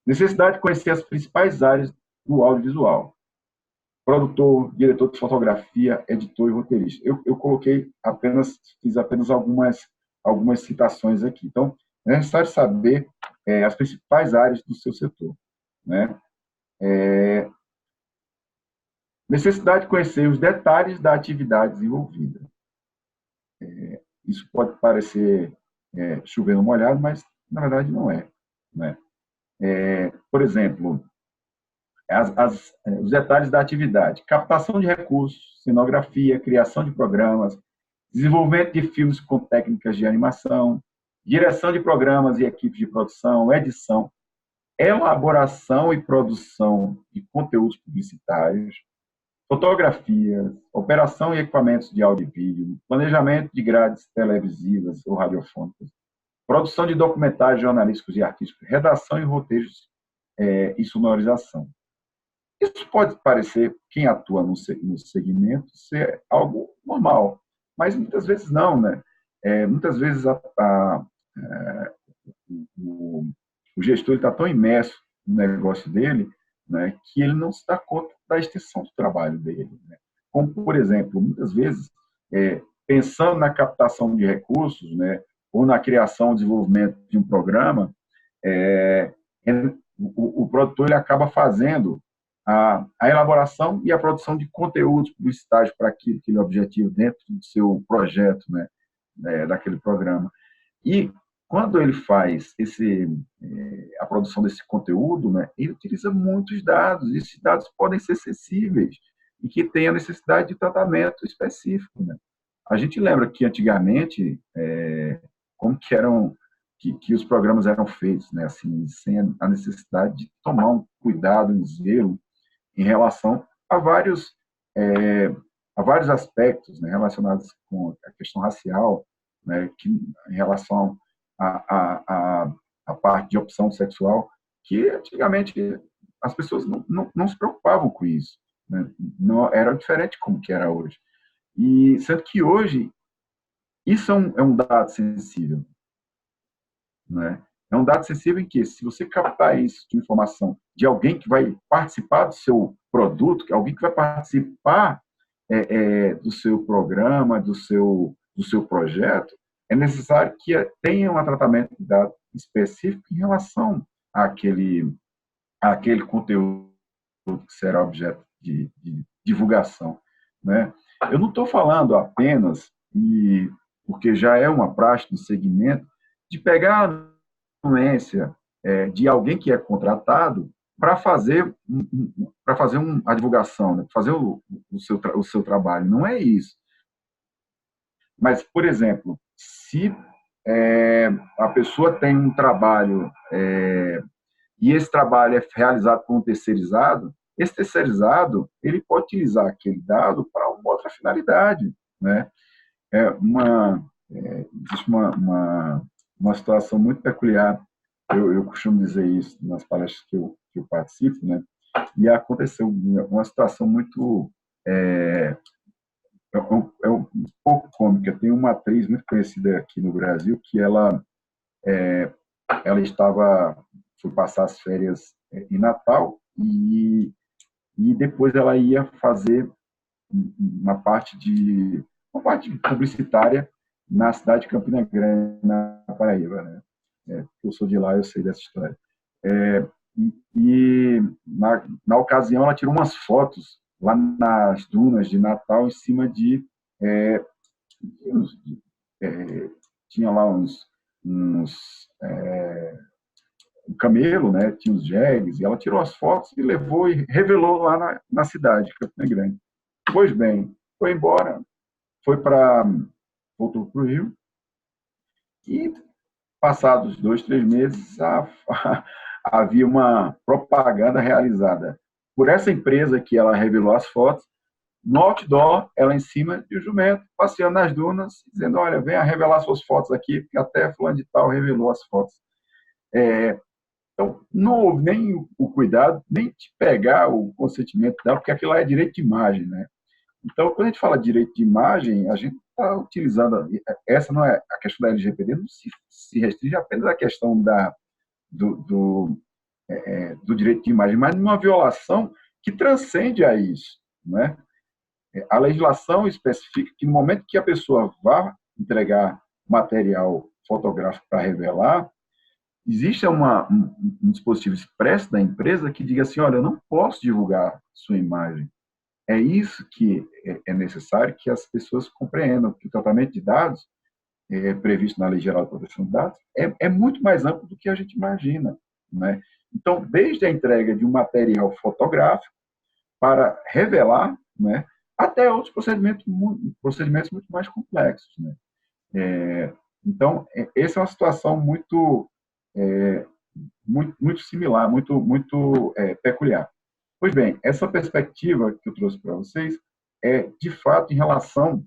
Necessidade de conhecer as principais áreas do audiovisual. Produtor, diretor de fotografia, editor e roteirista. Eu fiz apenas algumas citações aqui. Então, é necessário saber as principais áreas do seu setor, né? Necessidade de conhecer os detalhes da atividade desenvolvida. Isso pode parecer chover no molhado, mas, na verdade, não é, né? Por exemplo, os detalhes da atividade: captação de recursos, cenografia, criação de programas, desenvolvimento de filmes com técnicas de animação, direção de programas e equipes de produção, edição, elaboração e produção de conteúdos publicitários, fotografia, operação e equipamentos de áudio e vídeo, planejamento de grades televisivas ou radiofônicas, produção de documentários jornalísticos e artísticos, redação e roteiros e sonorização. Isso pode parecer, quem atua no segmento, ser algo normal, mas muitas vezes não, né? Muitas vezes o gestor está tão imerso no negócio dele, né, que ele não se dá conta da extensão do trabalho dele, né? Como, por exemplo, muitas vezes, pensando na captação de recursos, né, ou na criação e desenvolvimento de um programa, o produtor ele acaba fazendo a elaboração e a produção de conteúdos publicitários para aquele objetivo dentro do seu projeto, né, daquele programa. E quando ele faz a produção desse conteúdo, né, ele utiliza muitos dados, e esses dados podem ser sensíveis, e que tem a necessidade de tratamento específico, né? A gente lembra que antigamente como que eram que os programas eram feitos, né? Assim, sem a necessidade de tomar um cuidado, um zelo em relação a é, a vários aspectos, né, relacionados com a questão racial, né, que, em relação à parte de opção sexual, que antigamente as pessoas não se preocupavam com isso. Né? Não, era diferente como que era hoje. E sendo que hoje isso é um dado sensível. Né? É um dado sensível em que, se você captar isso de informação de alguém que vai participar do seu produto, alguém que vai participar do seu programa, do seu projeto, é necessário que tenha um tratamento de dados específico em relação àquele conteúdo que será objeto de divulgação. Né? Eu não estou falando apenas, porque já é uma prática do segmento, de pegar a anuência de alguém que é contratado para fazer a divulgação, né? Fazer o seu trabalho. Não é isso. Mas, por exemplo, se a pessoa tem um trabalho e esse trabalho é realizado por um terceirizado, esse terceirizado ele pode utilizar aquele dado para uma outra finalidade, né? Existe uma situação muito peculiar. Eu costumo dizer isso nas palestras que eu participo, né? E aconteceu uma situação muito um pouco cômica. Tem uma atriz muito conhecida aqui no Brasil que ela foi passar as férias em Natal e depois ela ia fazer uma parte publicitária na cidade de Campina Grande, na Paraíba, né? Eu sou de lá, eu sei dessa história. Na ocasião ela tirou umas fotos lá nas dunas de Natal em cima tinha lá um camelo, né? Tinha os jegues, e ela tirou as fotos e levou e revelou lá na cidade, Campina Grande. Pois bem, foi embora, voltou para o Rio, e passados 2, 3 meses, havia uma propaganda realizada por essa empresa que ela revelou as fotos, no outdoor, ela em cima de um jumento, passeando nas dunas, dizendo, olha, venha revelar suas fotos aqui, porque até fulano de tal revelou as fotos. Então, não houve nem o cuidado, nem de pegar o consentimento dela, porque aquilo lá é direito de imagem, né? Então, quando a gente fala de direito de imagem, a gente está utilizando, essa não é a questão da LGPD, não se restringe apenas à questão do direito de imagem, mas numa violação que transcende a isso, né? A legislação especifica que no momento que a pessoa vá entregar material fotográfico para revelar, existe um dispositivo expresso da empresa que diga assim, olha, eu não posso divulgar sua imagem. É isso que é necessário que as pessoas compreendam, que o tratamento de dados previsto na Lei Geral de Proteção de Dados é muito mais amplo do que a gente imagina. Né? Então, desde a entrega de um material fotográfico para revelar, né, até outros procedimentos muito mais complexos. Né? Então, essa é uma situação muito similar, muito peculiar. Pois bem, essa perspectiva que eu trouxe para vocês é, de fato, em relação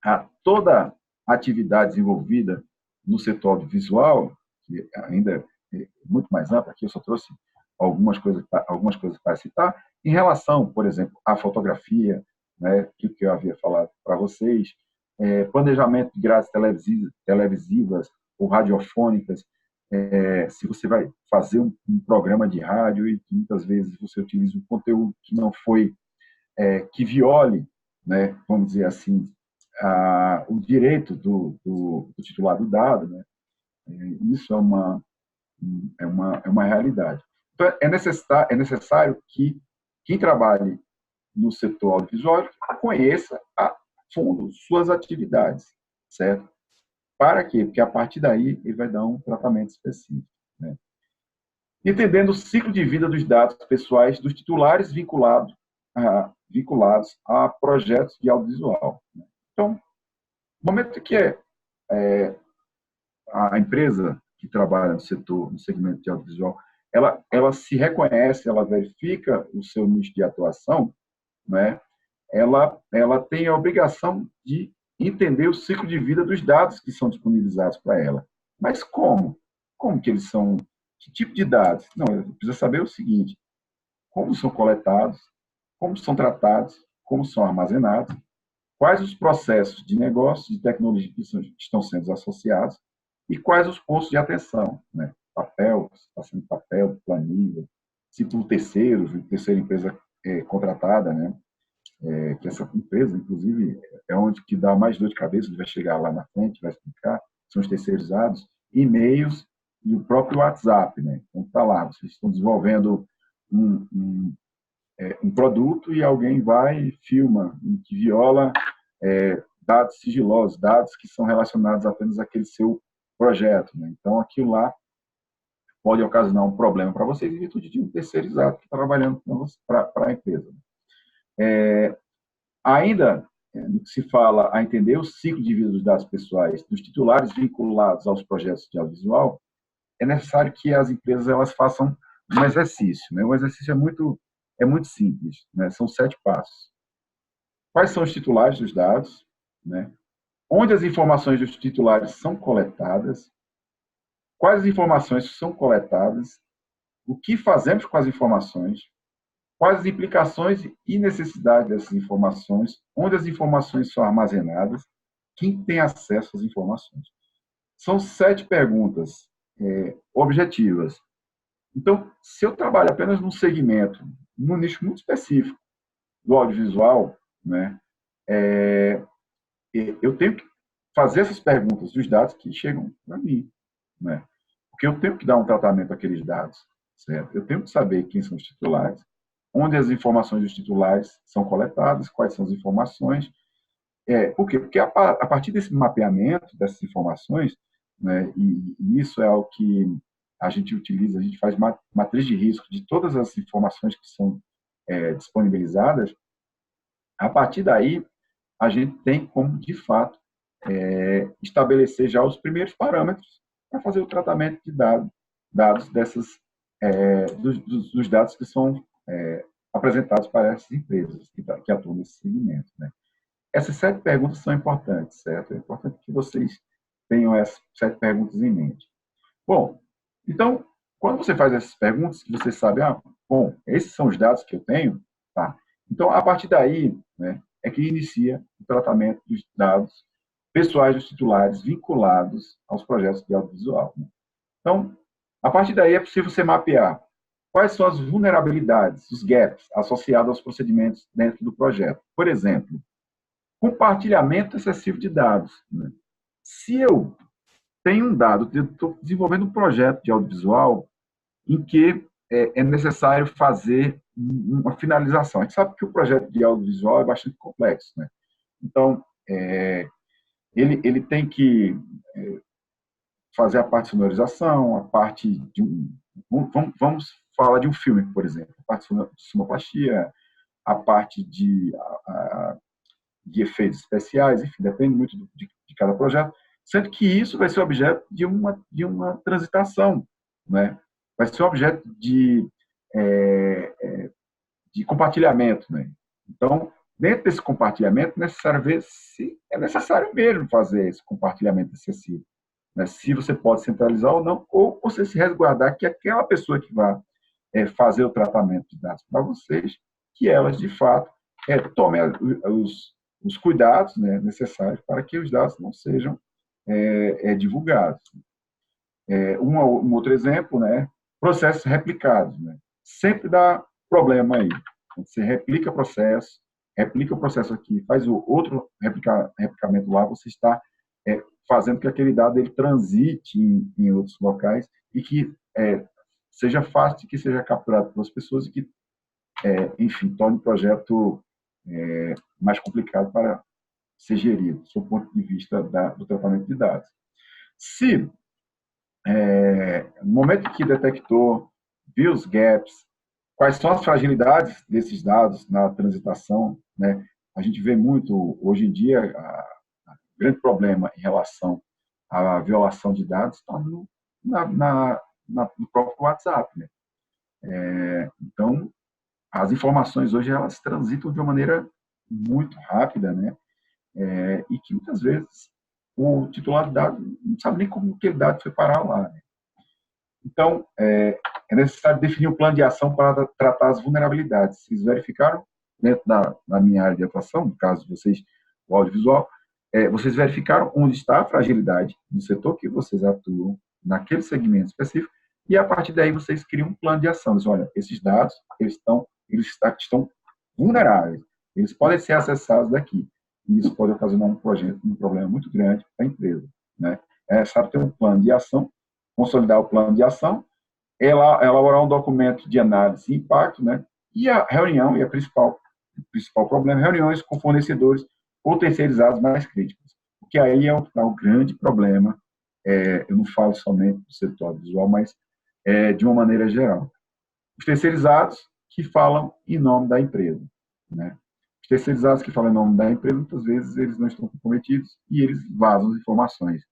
a toda a atividade desenvolvida no setor audiovisual, que ainda é muito mais ampla, aqui eu só trouxe algumas coisas para citar, em relação, por exemplo, à fotografia, né, que eu havia falado para vocês, planejamento de grades televisivas ou radiofônicas, se você vai fazer um programa de rádio e muitas vezes você utiliza um conteúdo que não foi, que viole, né, vamos dizer assim, o direito do titular do dado, né, isso é uma realidade. Então, é necessário que quem trabalhe no setor audiovisual conheça a fundo suas atividades, certo? Para quê? Porque a partir daí ele vai dar um tratamento específico. Né? Entendendo o ciclo de vida dos dados pessoais dos titulares vinculados vinculados a projetos de audiovisual. Então, no momento que a empresa que trabalha no setor, no segmento de audiovisual, ela se reconhece, ela verifica o seu nicho de atuação, né? Ela tem a obrigação de entender o ciclo de vida dos dados que são disponibilizados para ela. Mas como? Como que eles são? Que tipo de dados? Não, ela precisa saber o seguinte: como são coletados, como são tratados, como são armazenados, quais os processos de negócio, de tecnologia que estão sendo associados e quais os pontos de atenção, né? Papel, está sendo papel, planilha, se por terceira empresa contratada, né? Que essa empresa, inclusive, é onde que dá mais dor de cabeça, ele vai chegar lá na frente, vai explicar, são os terceirizados, e-mails e o próprio WhatsApp, né? Então, está lá, vocês estão desenvolvendo um produto e alguém vai e filma, e que viola dados sigilosos, dados que são relacionados apenas àquele seu projeto, né? Então, aquilo lá pode ocasionar um problema para vocês em virtude de um terceirizado que está trabalhando para a empresa. Ainda no que se fala a entender o ciclo de vida dos dados pessoais dos titulares vinculados aos projetos de audiovisual, é necessário que as empresas elas façam um exercício, né? O exercício é muito simples, né? São 7 passos. Quais são os titulares dos dados, né? Onde as informações dos titulares são coletadas, quais informações são coletadas, o que fazemos com as informações, quais as implicações e necessidades dessas informações, onde as informações são armazenadas, quem tem acesso às informações. São 7 perguntas objetivas. Então, se eu trabalho apenas num segmento, num nicho muito específico do audiovisual, né, eu tenho que fazer essas perguntas dos dados que chegam para mim, né? Porque eu tenho que dar um tratamento àqueles dados, certo? Eu tenho que saber quem são os titulares, onde as informações dos titulares são coletadas, quais são as informações. Por quê? Porque a partir desse mapeamento dessas informações, né, e isso é o que a gente utiliza, a gente faz matriz de risco de todas as informações que são disponibilizadas. A partir daí, a gente tem como, de fato, estabelecer já os primeiros parâmetros para fazer o tratamento de dados dos dados que são apresentados para essas empresas que atuam nesse segmento, né? Essas 7 perguntas são importantes, certo? É importante que vocês tenham essas 7 perguntas em mente. Bom, então, quando você faz essas perguntas, você sabe, bom, esses são os dados que eu tenho, tá? Então, a partir daí, né, é que inicia o tratamento dos dados pessoais dos titulares vinculados aos projetos de audiovisual, né? Então, a partir daí é possível você mapear quais são as vulnerabilidades, os gaps associados aos procedimentos dentro do projeto. Por exemplo, compartilhamento excessivo de dados, né? Se eu tenho um dado, eu estou desenvolvendo um projeto de audiovisual em que é necessário fazer uma finalização. A gente sabe que o projeto de audiovisual é bastante complexo, né? Então, ele tem que fazer a parte de sonorização, a parte de vamos falar de um filme, por exemplo, a parte de sonoplastia, a parte de efeitos especiais, enfim, depende muito de cada projeto, sendo que isso vai ser objeto de uma transitação, né? Vai ser objeto de compartilhamento, né? Então, dentro desse compartilhamento, é necessário ver se é necessário mesmo fazer esse compartilhamento excessivo, né? Se você pode centralizar ou não, ou você se resguardar que aquela pessoa que vai fazer o tratamento de dados para vocês, que elas, de fato, tomem os cuidados, né, necessários para que os dados não sejam divulgados. Um outro exemplo, né, processos replicados, né? Sempre dá problema aí. Você replica o processo aqui, faz o outro replicamento lá, você está fazendo que aquele dado ele transite em outros locais e que seja fácil, que seja capturado pelas pessoas e que, enfim, torne o projeto mais complicado para ser gerido, do ponto de vista do tratamento de dados. Se, no momento que detectou, viu os gaps, quais são as fragilidades desses dados na transitação, né? A gente vê muito, hoje em dia, o grande problema em relação à violação de dados está no próprio WhatsApp, né? Então, as informações hoje elas transitam de uma maneira muito rápida, né? E que muitas vezes o titular do dado não sabe nem como aquele dado foi parar lá, né? Então, é necessário definir um plano de ação para tratar as vulnerabilidades. Vocês verificaram, dentro da minha área de atuação, no caso de vocês, o audiovisual, vocês verificaram onde está a fragilidade no setor que vocês atuam, naquele segmento específico, e a partir daí vocês criam um plano de ação. Dizem, olha, esses dados eles estão vulneráveis, eles podem ser acessados daqui, e isso pode ocasionar um problema muito grande para a empresa, né? É necessário ter um plano de ação, consolidar o plano de ação, elaborar um documento de análise de impacto, né? E a reunião, o principal problema, reuniões com fornecedores ou terceirizados mais críticos. Porque aí é o grande problema, eu não falo somente do setor visual, mas de uma maneira geral. Os terceirizados que falam em nome da empresa, né? Os terceirizados que falam em nome da empresa, muitas vezes, eles não estão comprometidos e eles vazam as informações,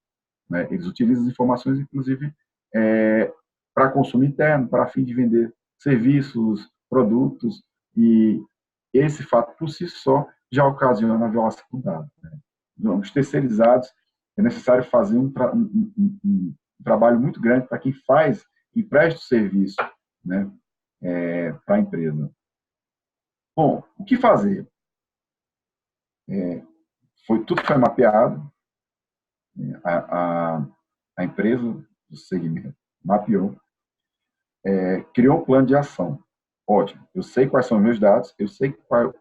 né? Eles utilizam as informações, inclusive, para consumo interno, para fim de vender serviços, produtos, e esse fato, por si só, já ocasiona a violação do dado, né? Então, os terceirizados, é necessário fazer um trabalho muito grande para quem faz e presta o serviço, né, para a empresa. Bom, o que fazer? Tudo foi mapeado, a empresa do segmento mapeou, criou um plano de ação. Ótimo, eu sei quais são os meus dados, eu sei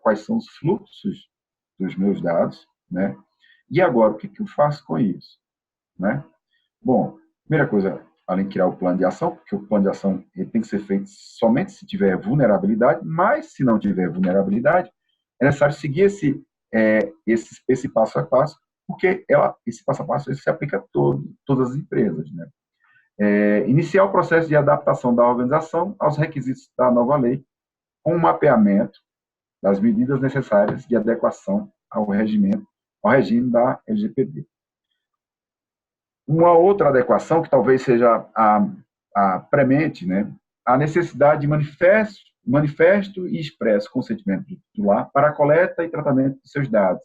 quais são os fluxos dos meus dados, né? E agora, o que eu faço com isso, né? Bom, primeira coisa, além de criar o plano de ação, porque o plano de ação ele tem que ser feito somente se tiver vulnerabilidade, mas se não tiver vulnerabilidade, é necessário seguir esse passo a passo, porque esse passo a passo se aplica a todas as empresas, né? Iniciar o processo de adaptação da organização aos requisitos da nova lei, com um mapeamento das medidas necessárias de adequação ao regime da LGPD. Uma outra adequação, que talvez seja a premente, né? A necessidade de manifesto e expresso consentimento do titular para a coleta e tratamento de seus dados.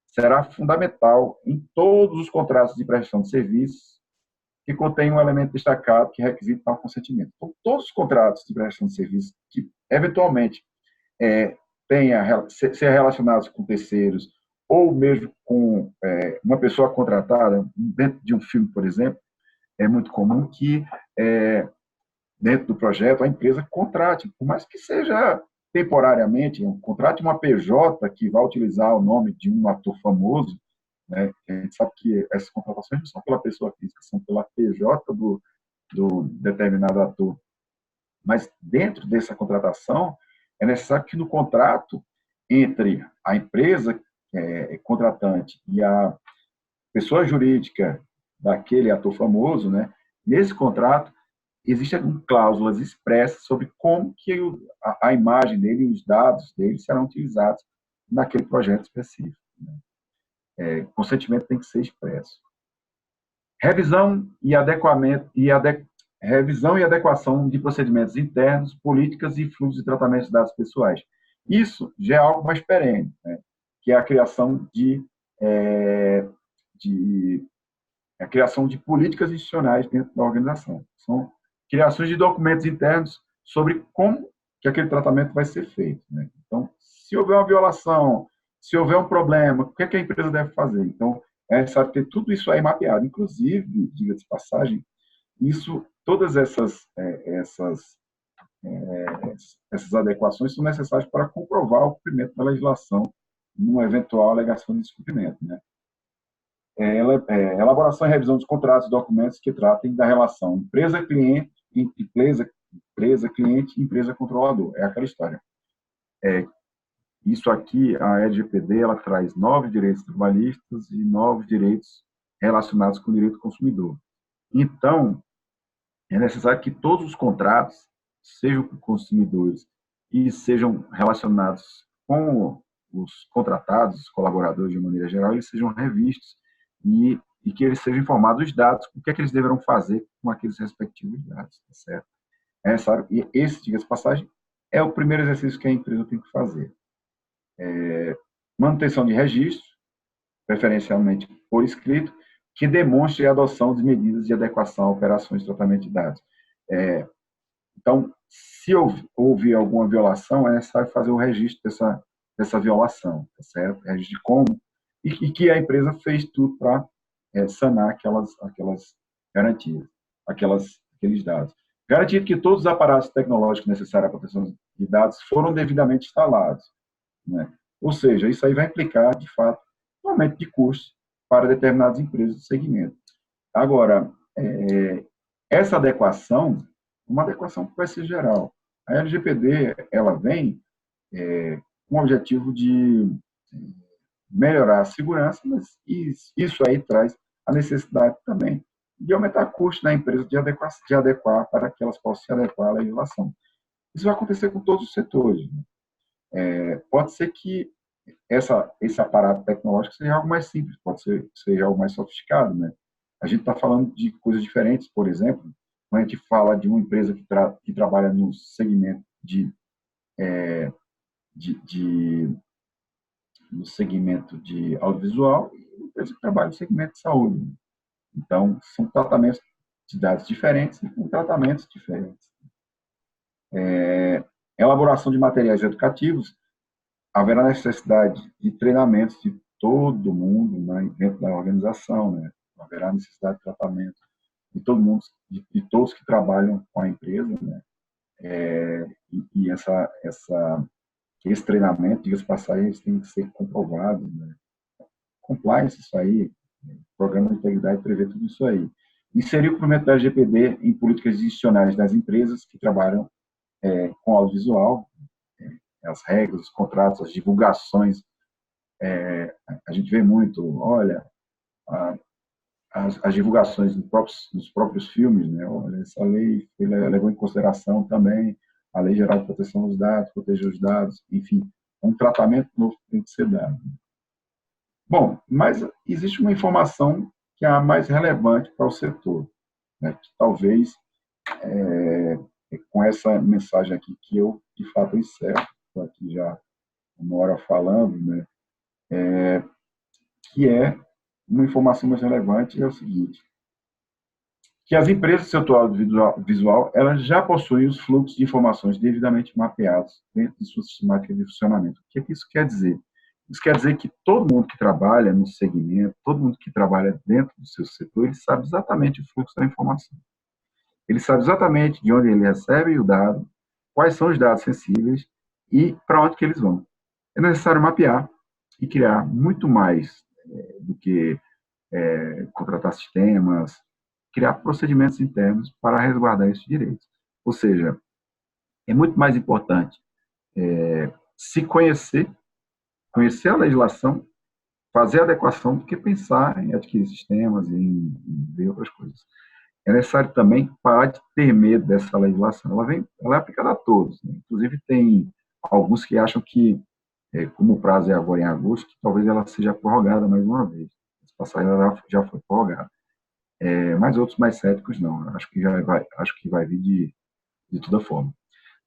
Será fundamental em todos os contratos de prestação de serviços que contenham um elemento destacado que requisite tal consentimento. Então, todos os contratos de prestação de serviços que, eventualmente, ser relacionados com terceiros ou mesmo com uma pessoa contratada, dentro de um filme, por exemplo, é muito comum que, dentro do projeto, a empresa contrate, por mais que seja temporariamente, contrate uma PJ que vai utilizar o nome de um ator famoso, né? A gente sabe que essas contratações não são pela pessoa física, são pela PJ do determinado ator. Mas, dentro dessa contratação, é necessário que no contrato entre a empresa contratante e a pessoa jurídica daquele ator famoso, né, nesse contrato, existem cláusulas expressas sobre como que a imagem dele e os dados dele serão utilizados naquele projeto específico, né? Consentimento tem que ser expresso. Revisão e adequação de procedimentos internos, políticas e fluxos de tratamento de dados pessoais. Isso já é algo mais perene, né? Que é a criação de políticas institucionais dentro da organização. São criações de documentos internos sobre como que aquele tratamento vai ser feito, né? Então, se houver uma violação, se houver um problema, o que a empresa deve fazer? Então, é necessário ter tudo isso aí mapeado. Inclusive, diga-se de passagem, todas essas adequações são necessárias para comprovar o cumprimento da legislação numa eventual alegação de descumprimento, né? Elaboração e revisão dos contratos e documentos que tratem da relação empresa-cliente e empresa-controlador. É aquela história. Isso aqui, a LGPD, ela traz 9 direitos trabalhistas e 9 direitos relacionados com o direito do consumidor. Então, é necessário que todos os contratos sejam com consumidores e sejam relacionados com os contratados, os colaboradores de maneira geral, eles sejam revistos e que eles sejam informados dos dados, o que é que eles deverão fazer com aqueles respectivos dados, tá certo? Sabe? E esse, diga-se de passagem, é o primeiro exercício que a empresa tem que fazer. Manutenção de registro, preferencialmente por escrito, que demonstre a adoção de medidas de adequação a operações de tratamento de dados. Então, se houver alguma violação, é necessário fazer o registro dessa violação, tá certo? Registro de como, e que a empresa fez tudo para sanar aquelas garantias, aqueles dados. Garantir que todos os aparatos tecnológicos necessários à proteção de dados foram devidamente instalados, né? Ou seja, isso aí vai implicar, de fato, um aumento de custos para determinadas empresas do segmento. Agora, essa adequação, uma adequação que vai ser geral. A LGPD, ela vem com o objetivo de melhorar a segurança, mas isso aí traz a necessidade também de aumentar custos na empresa, de adequar para que elas possam se adequar à legislação. Isso vai acontecer com todos os setores, né? Pode ser que esse aparato tecnológico seja algo mais simples, pode ser seja algo mais sofisticado, né? A gente está falando de coisas diferentes, por exemplo, quando a gente fala de uma empresa que trabalha no segmento no segmento de audiovisual e uma empresa que trabalha no segmento de saúde, né? Então, são tratamentos de dados diferentes e com tratamentos diferentes. Elaboração de materiais educativos, haverá necessidade de treinamentos de todo mundo, né, dentro da organização, né? Haverá necessidade de tratamento de todo mundo, de todos que trabalham com a empresa, né? E esse treinamento, diga-se passagem, eles têm que ser comprovados, né? Compliance, isso aí, programa de integridade prevê tudo isso aí. Inserir o cumprimento da LGPD em políticas institucionais das empresas que trabalham com audiovisual, as regras, os contratos, as divulgações. A gente vê muito, olha, as divulgações nos próprios filmes, né? Olha, essa lei levou em consideração também a Lei Geral de Proteção dos Dados, proteger os dados, enfim, um tratamento novo que tem que ser dado. Bom, mas existe uma informação que é a mais relevante para o setor, né? Que talvez, com essa mensagem aqui, que eu, de fato, encerro, estou aqui já uma hora falando, né? Que é uma informação mais relevante, é o seguinte, que as empresas do setor audiovisual, elas já possuem os fluxos de informações devidamente mapeados dentro de sua sistemática de funcionamento. O que é que isso quer dizer? Isso quer dizer que todo mundo que trabalha no segmento, todo mundo que trabalha dentro do seu setor, ele sabe exatamente o fluxo da informação. Ele sabe exatamente de onde ele recebe o dado, quais são os dados sensíveis e para onde que eles vão. É necessário mapear e criar muito mais do que contratar sistemas, criar procedimentos internos para resguardar esses direitos. Ou seja, é muito mais importante se conhecer a legislação, fazer a adequação, do que pensar em adquirir sistemas e em ver outras coisas. É necessário também parar de ter medo dessa legislação. Ela é aplicada a todos, né? Inclusive, tem alguns que acham que, como o prazo é agora em agosto, que talvez ela seja prorrogada mais uma vez. Essa passagem ela já foi prorrogada. Mas outros mais céticos não. Acho que vai vir de toda forma.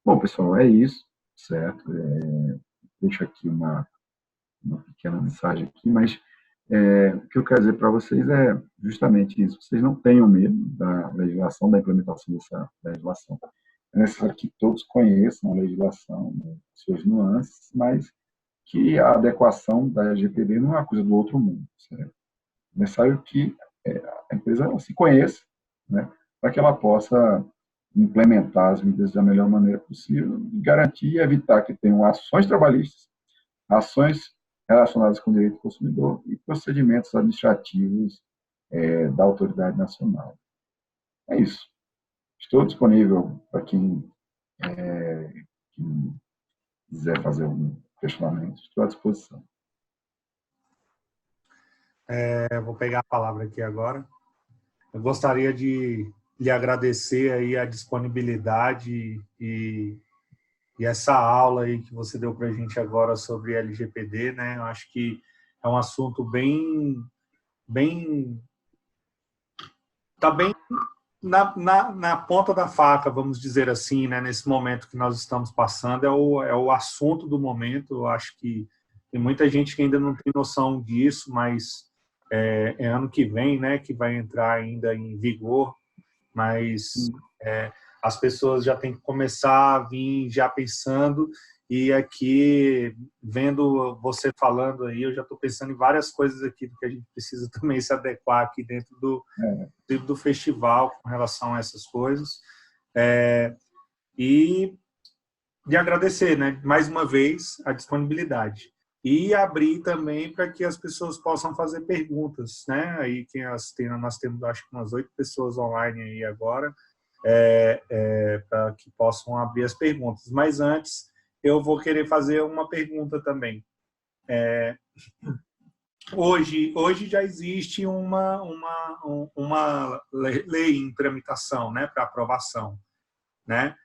Bom, pessoal, é isso, certo? Deixo aqui uma pequena mensagem aqui, mas o que eu quero dizer para vocês é justamente isso. Vocês não tenham medo da legislação, da implementação dessa legislação. É necessário que todos conheçam a legislação, né, suas nuances, mas que a adequação da LGPD não é uma coisa do outro mundo, certo? É necessário que a empresa ela se conheça, né, para que ela possa implementar as medidas da melhor maneira possível e garantir e evitar que tenham ações trabalhistas, ações relacionadas com o direito do consumidor e procedimentos administrativos da autoridade nacional. É isso. Estou disponível para quem quiser fazer algum questionamento. Estou à disposição. Vou pegar a palavra aqui agora. Eu gostaria de lhe agradecer aí a disponibilidade e essa aula aí que você deu para a gente agora sobre LGPD, né? Eu acho que é um assunto tá bem na ponta da faca, vamos dizer assim, né? Nesse momento que nós estamos passando, é o assunto do momento. Eu acho que tem muita gente que ainda não tem noção disso, mas é ano que vem, né? Que vai entrar ainda em vigor, mas as pessoas já têm que começar a vir já pensando, e aqui, vendo você falando aí, eu já estou pensando em várias coisas aqui do que a gente precisa também se adequar aqui dentro do festival com relação a essas coisas. E de agradecer, né, mais uma vez, a disponibilidade. E abrir também para que as pessoas possam fazer perguntas, né? Aí nós temos acho que umas 8 pessoas online aí agora, para que possam abrir as perguntas. Mas antes, eu vou querer fazer uma pergunta também. Hoje já existe uma lei em tramitação, né, para aprovação, né?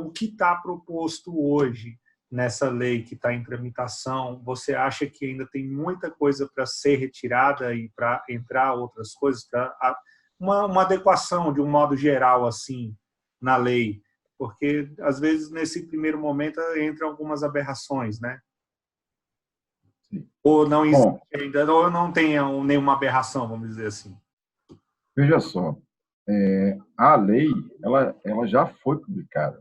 O que está proposto hoje nessa lei que está em tramitação, você acha que ainda tem muita coisa para ser retirada e para entrar outras coisas, para uma adequação de um modo geral assim na lei? Porque às vezes nesse primeiro momento entram algumas aberrações, né? Ou não existe ainda, ou não tem nenhuma aberração, vamos dizer assim. Veja só, a lei ela já foi publicada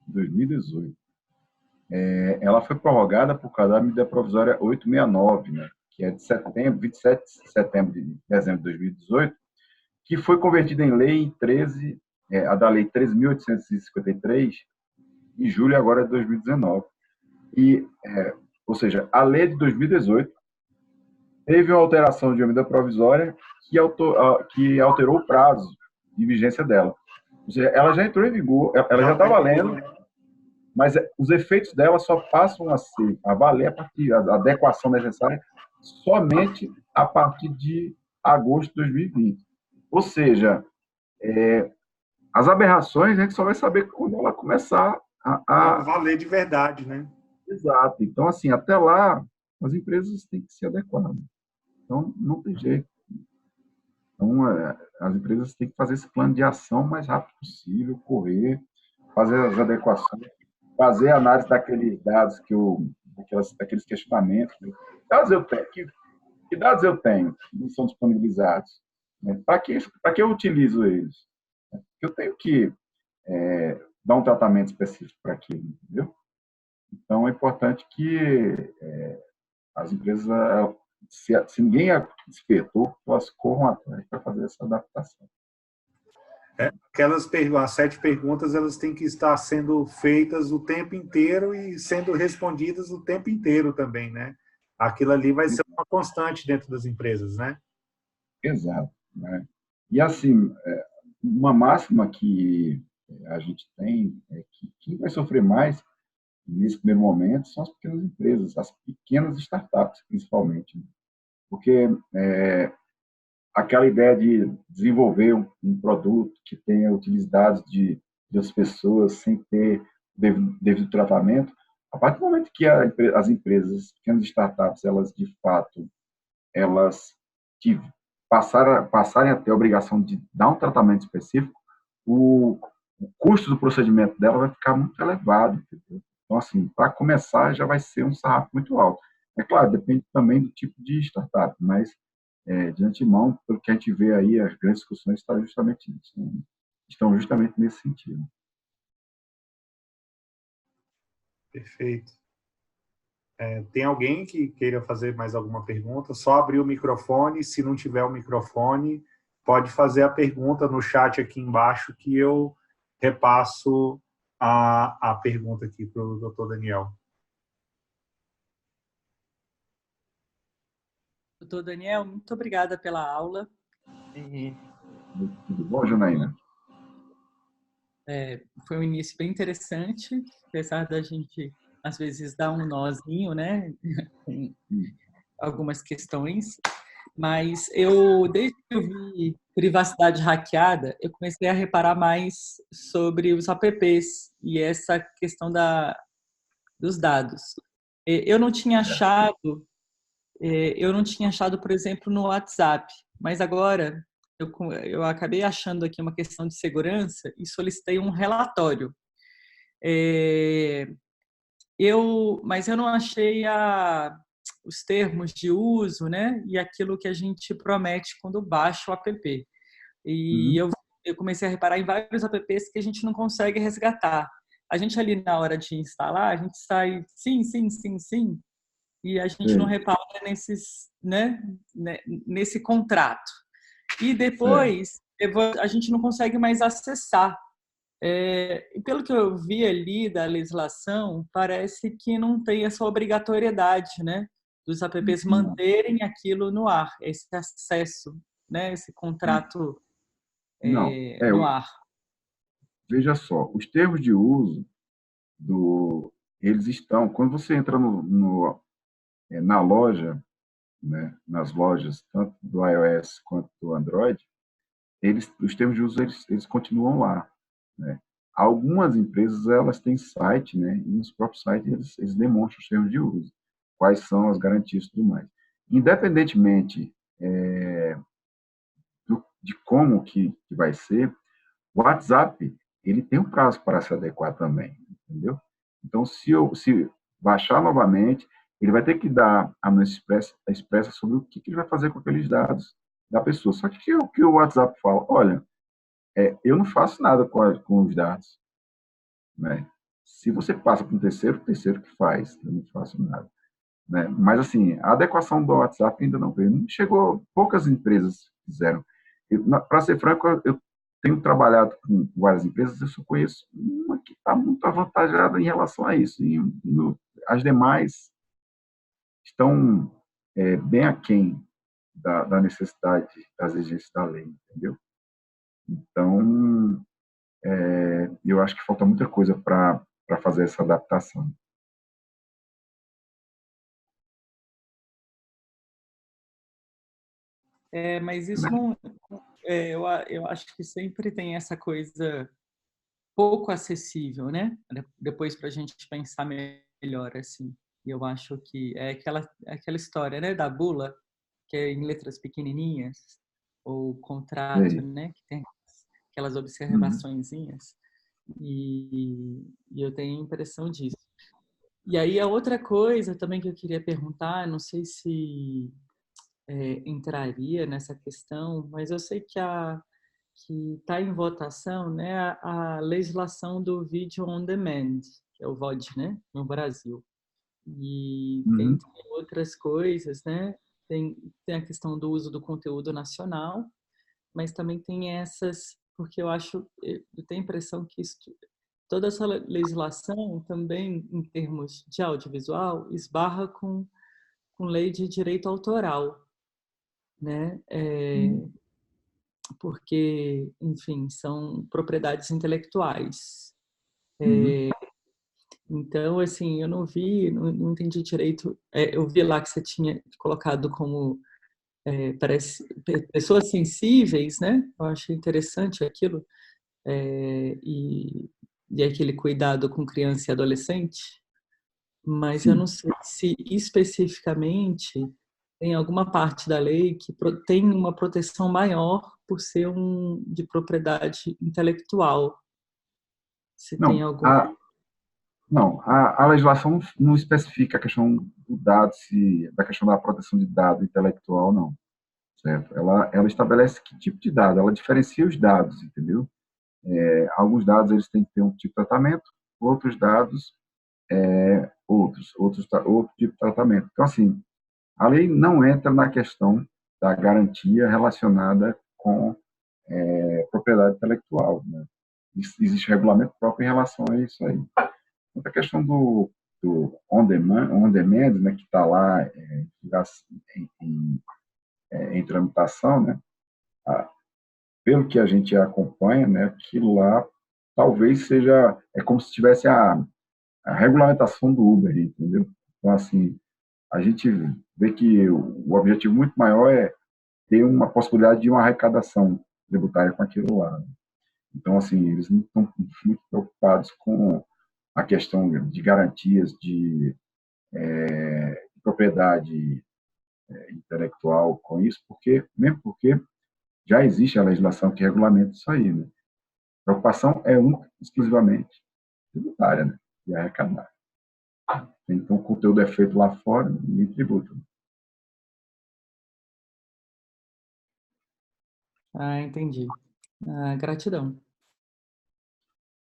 em 2018. Ela foi prorrogada por causa da medida provisória 869, né, que é de 27 de setembro de dezembro de 2018, que foi convertida em lei em 13, a da lei 13.853, em julho agora de 2019. Ou seja, a lei de 2018 teve uma alteração de uma medida provisória que alterou o prazo de vigência dela. Ou seja, ela já entrou em vigor, ela já está valendo, mas os efeitos dela só passam a valer a partir da adequação necessária somente a partir de agosto de 2020. Ou seja, as aberrações a gente só vai saber quando ela começar a valer de verdade, né? Exato. Então, assim, até lá, as empresas têm que se adequar. Então, não tem jeito. Então, as empresas têm que fazer esse plano de ação o mais rápido possível, correr, fazer as adequações, fazer a análise daqueles dados daqueles questionamentos. Né? Que dados eu tenho que não são disponibilizados? Né? Para que eu utilizo eles? Eu tenho que dar um tratamento específico para aquilo, entendeu? Então, é importante que as empresas, se ninguém despertou, elas corram atrás para fazer essa adaptação. As 7 perguntas, elas têm que estar sendo feitas o tempo inteiro e sendo respondidas o tempo inteiro também, né? Aquilo ali vai ser uma constante dentro das empresas, né? Exato. Né? E, assim, uma máxima que a gente tem é que quem vai sofrer mais nesse primeiro momento são as pequenas empresas, as pequenas startups, principalmente. Né? Porque aquela ideia de desenvolver um produto que tenha utilidades de outras pessoas sem ter devido tratamento, a partir do momento que as empresas, as pequenas startups, elas de fato, elas passarem a ter a obrigação de dar um tratamento específico, o custo do procedimento dela vai ficar muito elevado. Entendeu? Então, assim, para começar, já vai ser um sarrafo muito alto. É claro, depende também do tipo de startup, mas de antemão, pelo que a gente vê aí, as grandes discussões estão justamente nesse sentido. Perfeito. Tem alguém que queira fazer mais alguma pergunta? Só abrir o microfone. Se não tiver o microfone, pode fazer a pergunta no chat aqui embaixo que eu repasso a pergunta aqui para o Dr. Daniel. Doutor Daniel, muito obrigada pela aula. Tudo bom, Janaína? Foi um início bem interessante, apesar da gente, às vezes, dar um nozinho, né, com algumas questões. Mas desde que eu vi privacidade hackeada, eu comecei a reparar mais sobre os apps e essa questão dos dados. Eu não tinha achado, por exemplo, no WhatsApp, mas agora eu acabei achando aqui uma questão de segurança e solicitei um relatório. Mas eu não achei os termos de uso, né? E aquilo que a gente promete quando baixa o app. E eu comecei a reparar em vários apps que a gente não consegue resgatar. A gente ali na hora de instalar, a gente sai sim, sim, sim, sim, e a gente não Sim, repara nesse contrato. E certo. depois a gente não consegue mais acessar. E pelo que eu vi ali da legislação, parece que não tem essa obrigatoriedade, né, dos apps Não, manterem aquilo no ar, esse acesso, né, esse contrato não. no ar. Veja só, os termos de uso eles estão, quando você entra na loja, né, nas lojas, tanto do iOS quanto do Android, os termos de uso eles continuam lá, né? Algumas empresas elas têm site, né, e nos próprios sites eles demonstram os termos de uso, quais são as garantias e tudo mais. Independentemente de como que vai ser, o WhatsApp ele tem um prazo para se adequar também, entendeu? Então, se baixar novamente, ele vai ter que dar a expressa sobre o que ele vai fazer com aqueles dados da pessoa. Só que o que o WhatsApp fala, olha, eu não faço nada com os dados, né? Se você passa para um terceiro, o terceiro que faz, eu não faço nada, né? Mas assim, a adequação do WhatsApp ainda não veio. Não chegou, poucas empresas fizeram. Para ser franco, eu tenho trabalhado com várias empresas, eu só conheço uma que está muito avantajada em relação a isso. As demais estão bem aquém da necessidade, das exigências da lei, entendeu? Então, eu acho que falta muita coisa para fazer essa adaptação. Mas isso Né? não. Eu acho que sempre tem essa coisa pouco acessível, né? Depois para a gente pensar melhor assim. Eu acho que é aquela história, né, da bula, que é em letras pequenininhas, ou contrato, Sei. né, que tem aquelas Uhum. observaçõezinhas. E eu tenho a impressão disso. E aí a outra coisa também que eu queria perguntar, não sei se entraria nessa questão, mas eu sei que está em votação, né, a legislação do vídeo on demand, que é o VOD, né, no Brasil. E Uhum. dentre outras coisas, né, tem a questão do uso do conteúdo nacional, mas também tem porque eu tenho a impressão que toda essa legislação também, em termos de audiovisual, esbarra com lei de direito autoral, né? Uhum. Porque, enfim, são propriedades intelectuais. Uhum. Então, assim, eu não entendi direito. Eu vi lá que você tinha colocado como parece pessoas sensíveis, né? Eu achei interessante aquilo e aquele cuidado com criança e adolescente, mas eu não Sim. sei se especificamente tem alguma parte da lei que tem uma proteção maior por ser de propriedade intelectual. Se tem Não, algum. a legislação não especifica a questão do dado, da questão da proteção de dado intelectual, não, certo? Ela estabelece que tipo de dado, ela diferencia os dados, entendeu? Alguns dados eles têm que ter um tipo de tratamento, outros dados, outro tipo de tratamento. Então, assim, a lei não entra na questão da garantia relacionada com propriedade intelectual, né? Existe regulamento próprio em relação a isso aí. A questão do on demand, né, que está lá em tramitação, né, pelo que a gente acompanha, né, aquilo lá talvez seja, como se tivesse a regulamentação do Uber, entendeu? Então, assim, a gente vê que o objetivo muito maior é ter uma possibilidade de uma arrecadação tributária com aquilo lá. Então, assim, eles não estão muito preocupados com a questão de garantias de propriedade intelectual com isso, mesmo porque já existe a legislação que regulamenta isso aí, né? A preocupação é exclusivamente tributária, né? E arrecadar. Então, o conteúdo é feito lá fora e tributa. Ah, entendi. Ah, gratidão.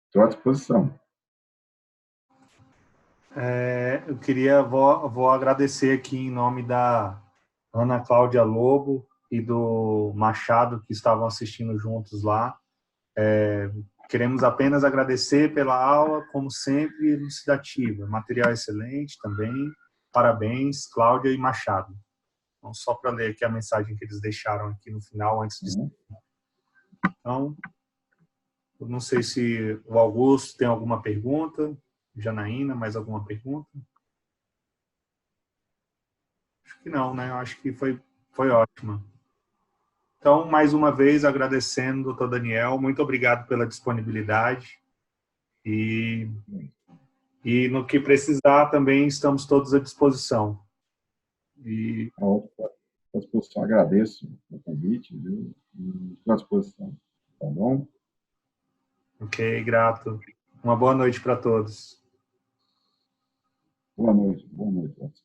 Estou à disposição. Vou agradecer aqui em nome da Ana Cláudia Lobo e do Machado, que estavam assistindo juntos lá. Queremos apenas agradecer pela aula, como sempre, elucidativa. Material excelente também. Parabéns, Cláudia e Machado. Então, só para ler aqui a mensagem que eles deixaram aqui no final, antes de... Então, eu não sei se o Augusto tem alguma pergunta. Janaína, mais alguma pergunta? Acho que não, né? Eu acho que foi ótima. Então, mais uma vez, agradecendo, doutor Daniel, muito obrigado pela disponibilidade e no que precisar também estamos todos à disposição. À disposição, agradeço o convite, viu? Estou à disposição, tá bom? Ok, grato. Uma boa noite para todos. Boa noite, boa noite.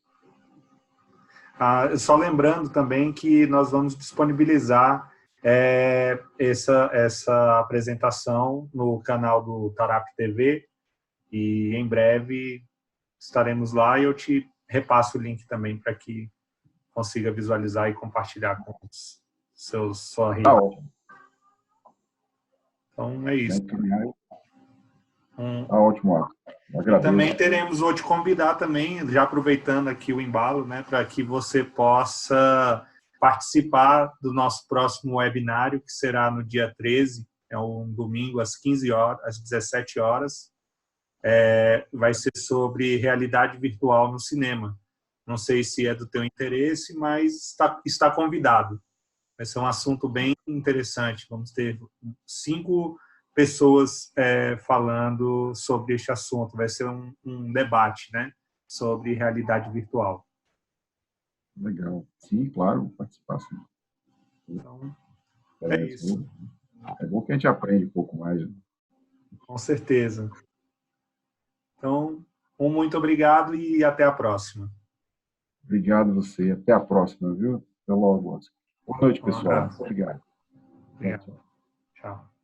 Só lembrando também que nós vamos disponibilizar essa apresentação no canal do Tarap TV e em breve estaremos lá e eu te repasso o link também para que consiga visualizar e compartilhar com sua rede. Tá ótimo. Então é isso. Tá ótimo, e também vou te convidar também, já aproveitando aqui o embalo, né, para que você possa participar do nosso próximo webinário, que será no dia 13, é um domingo às 15 horas, às 17 horas. Vai ser sobre realidade virtual no cinema. Não sei se é do teu interesse, mas está convidado. Vai ser um assunto bem interessante. Vamos ter 5 pessoas falando sobre este assunto. Vai ser um debate, né, sobre realidade virtual. Legal. Sim, claro, vou participar, sim. Então, é isso. É bom que a gente aprende um pouco mais. Né? Com certeza. Então, muito obrigado e até a próxima. Obrigado a você. Até a próxima, viu? Até logo. Boa noite, pessoal. Obrigado. Obrigado. Tchau.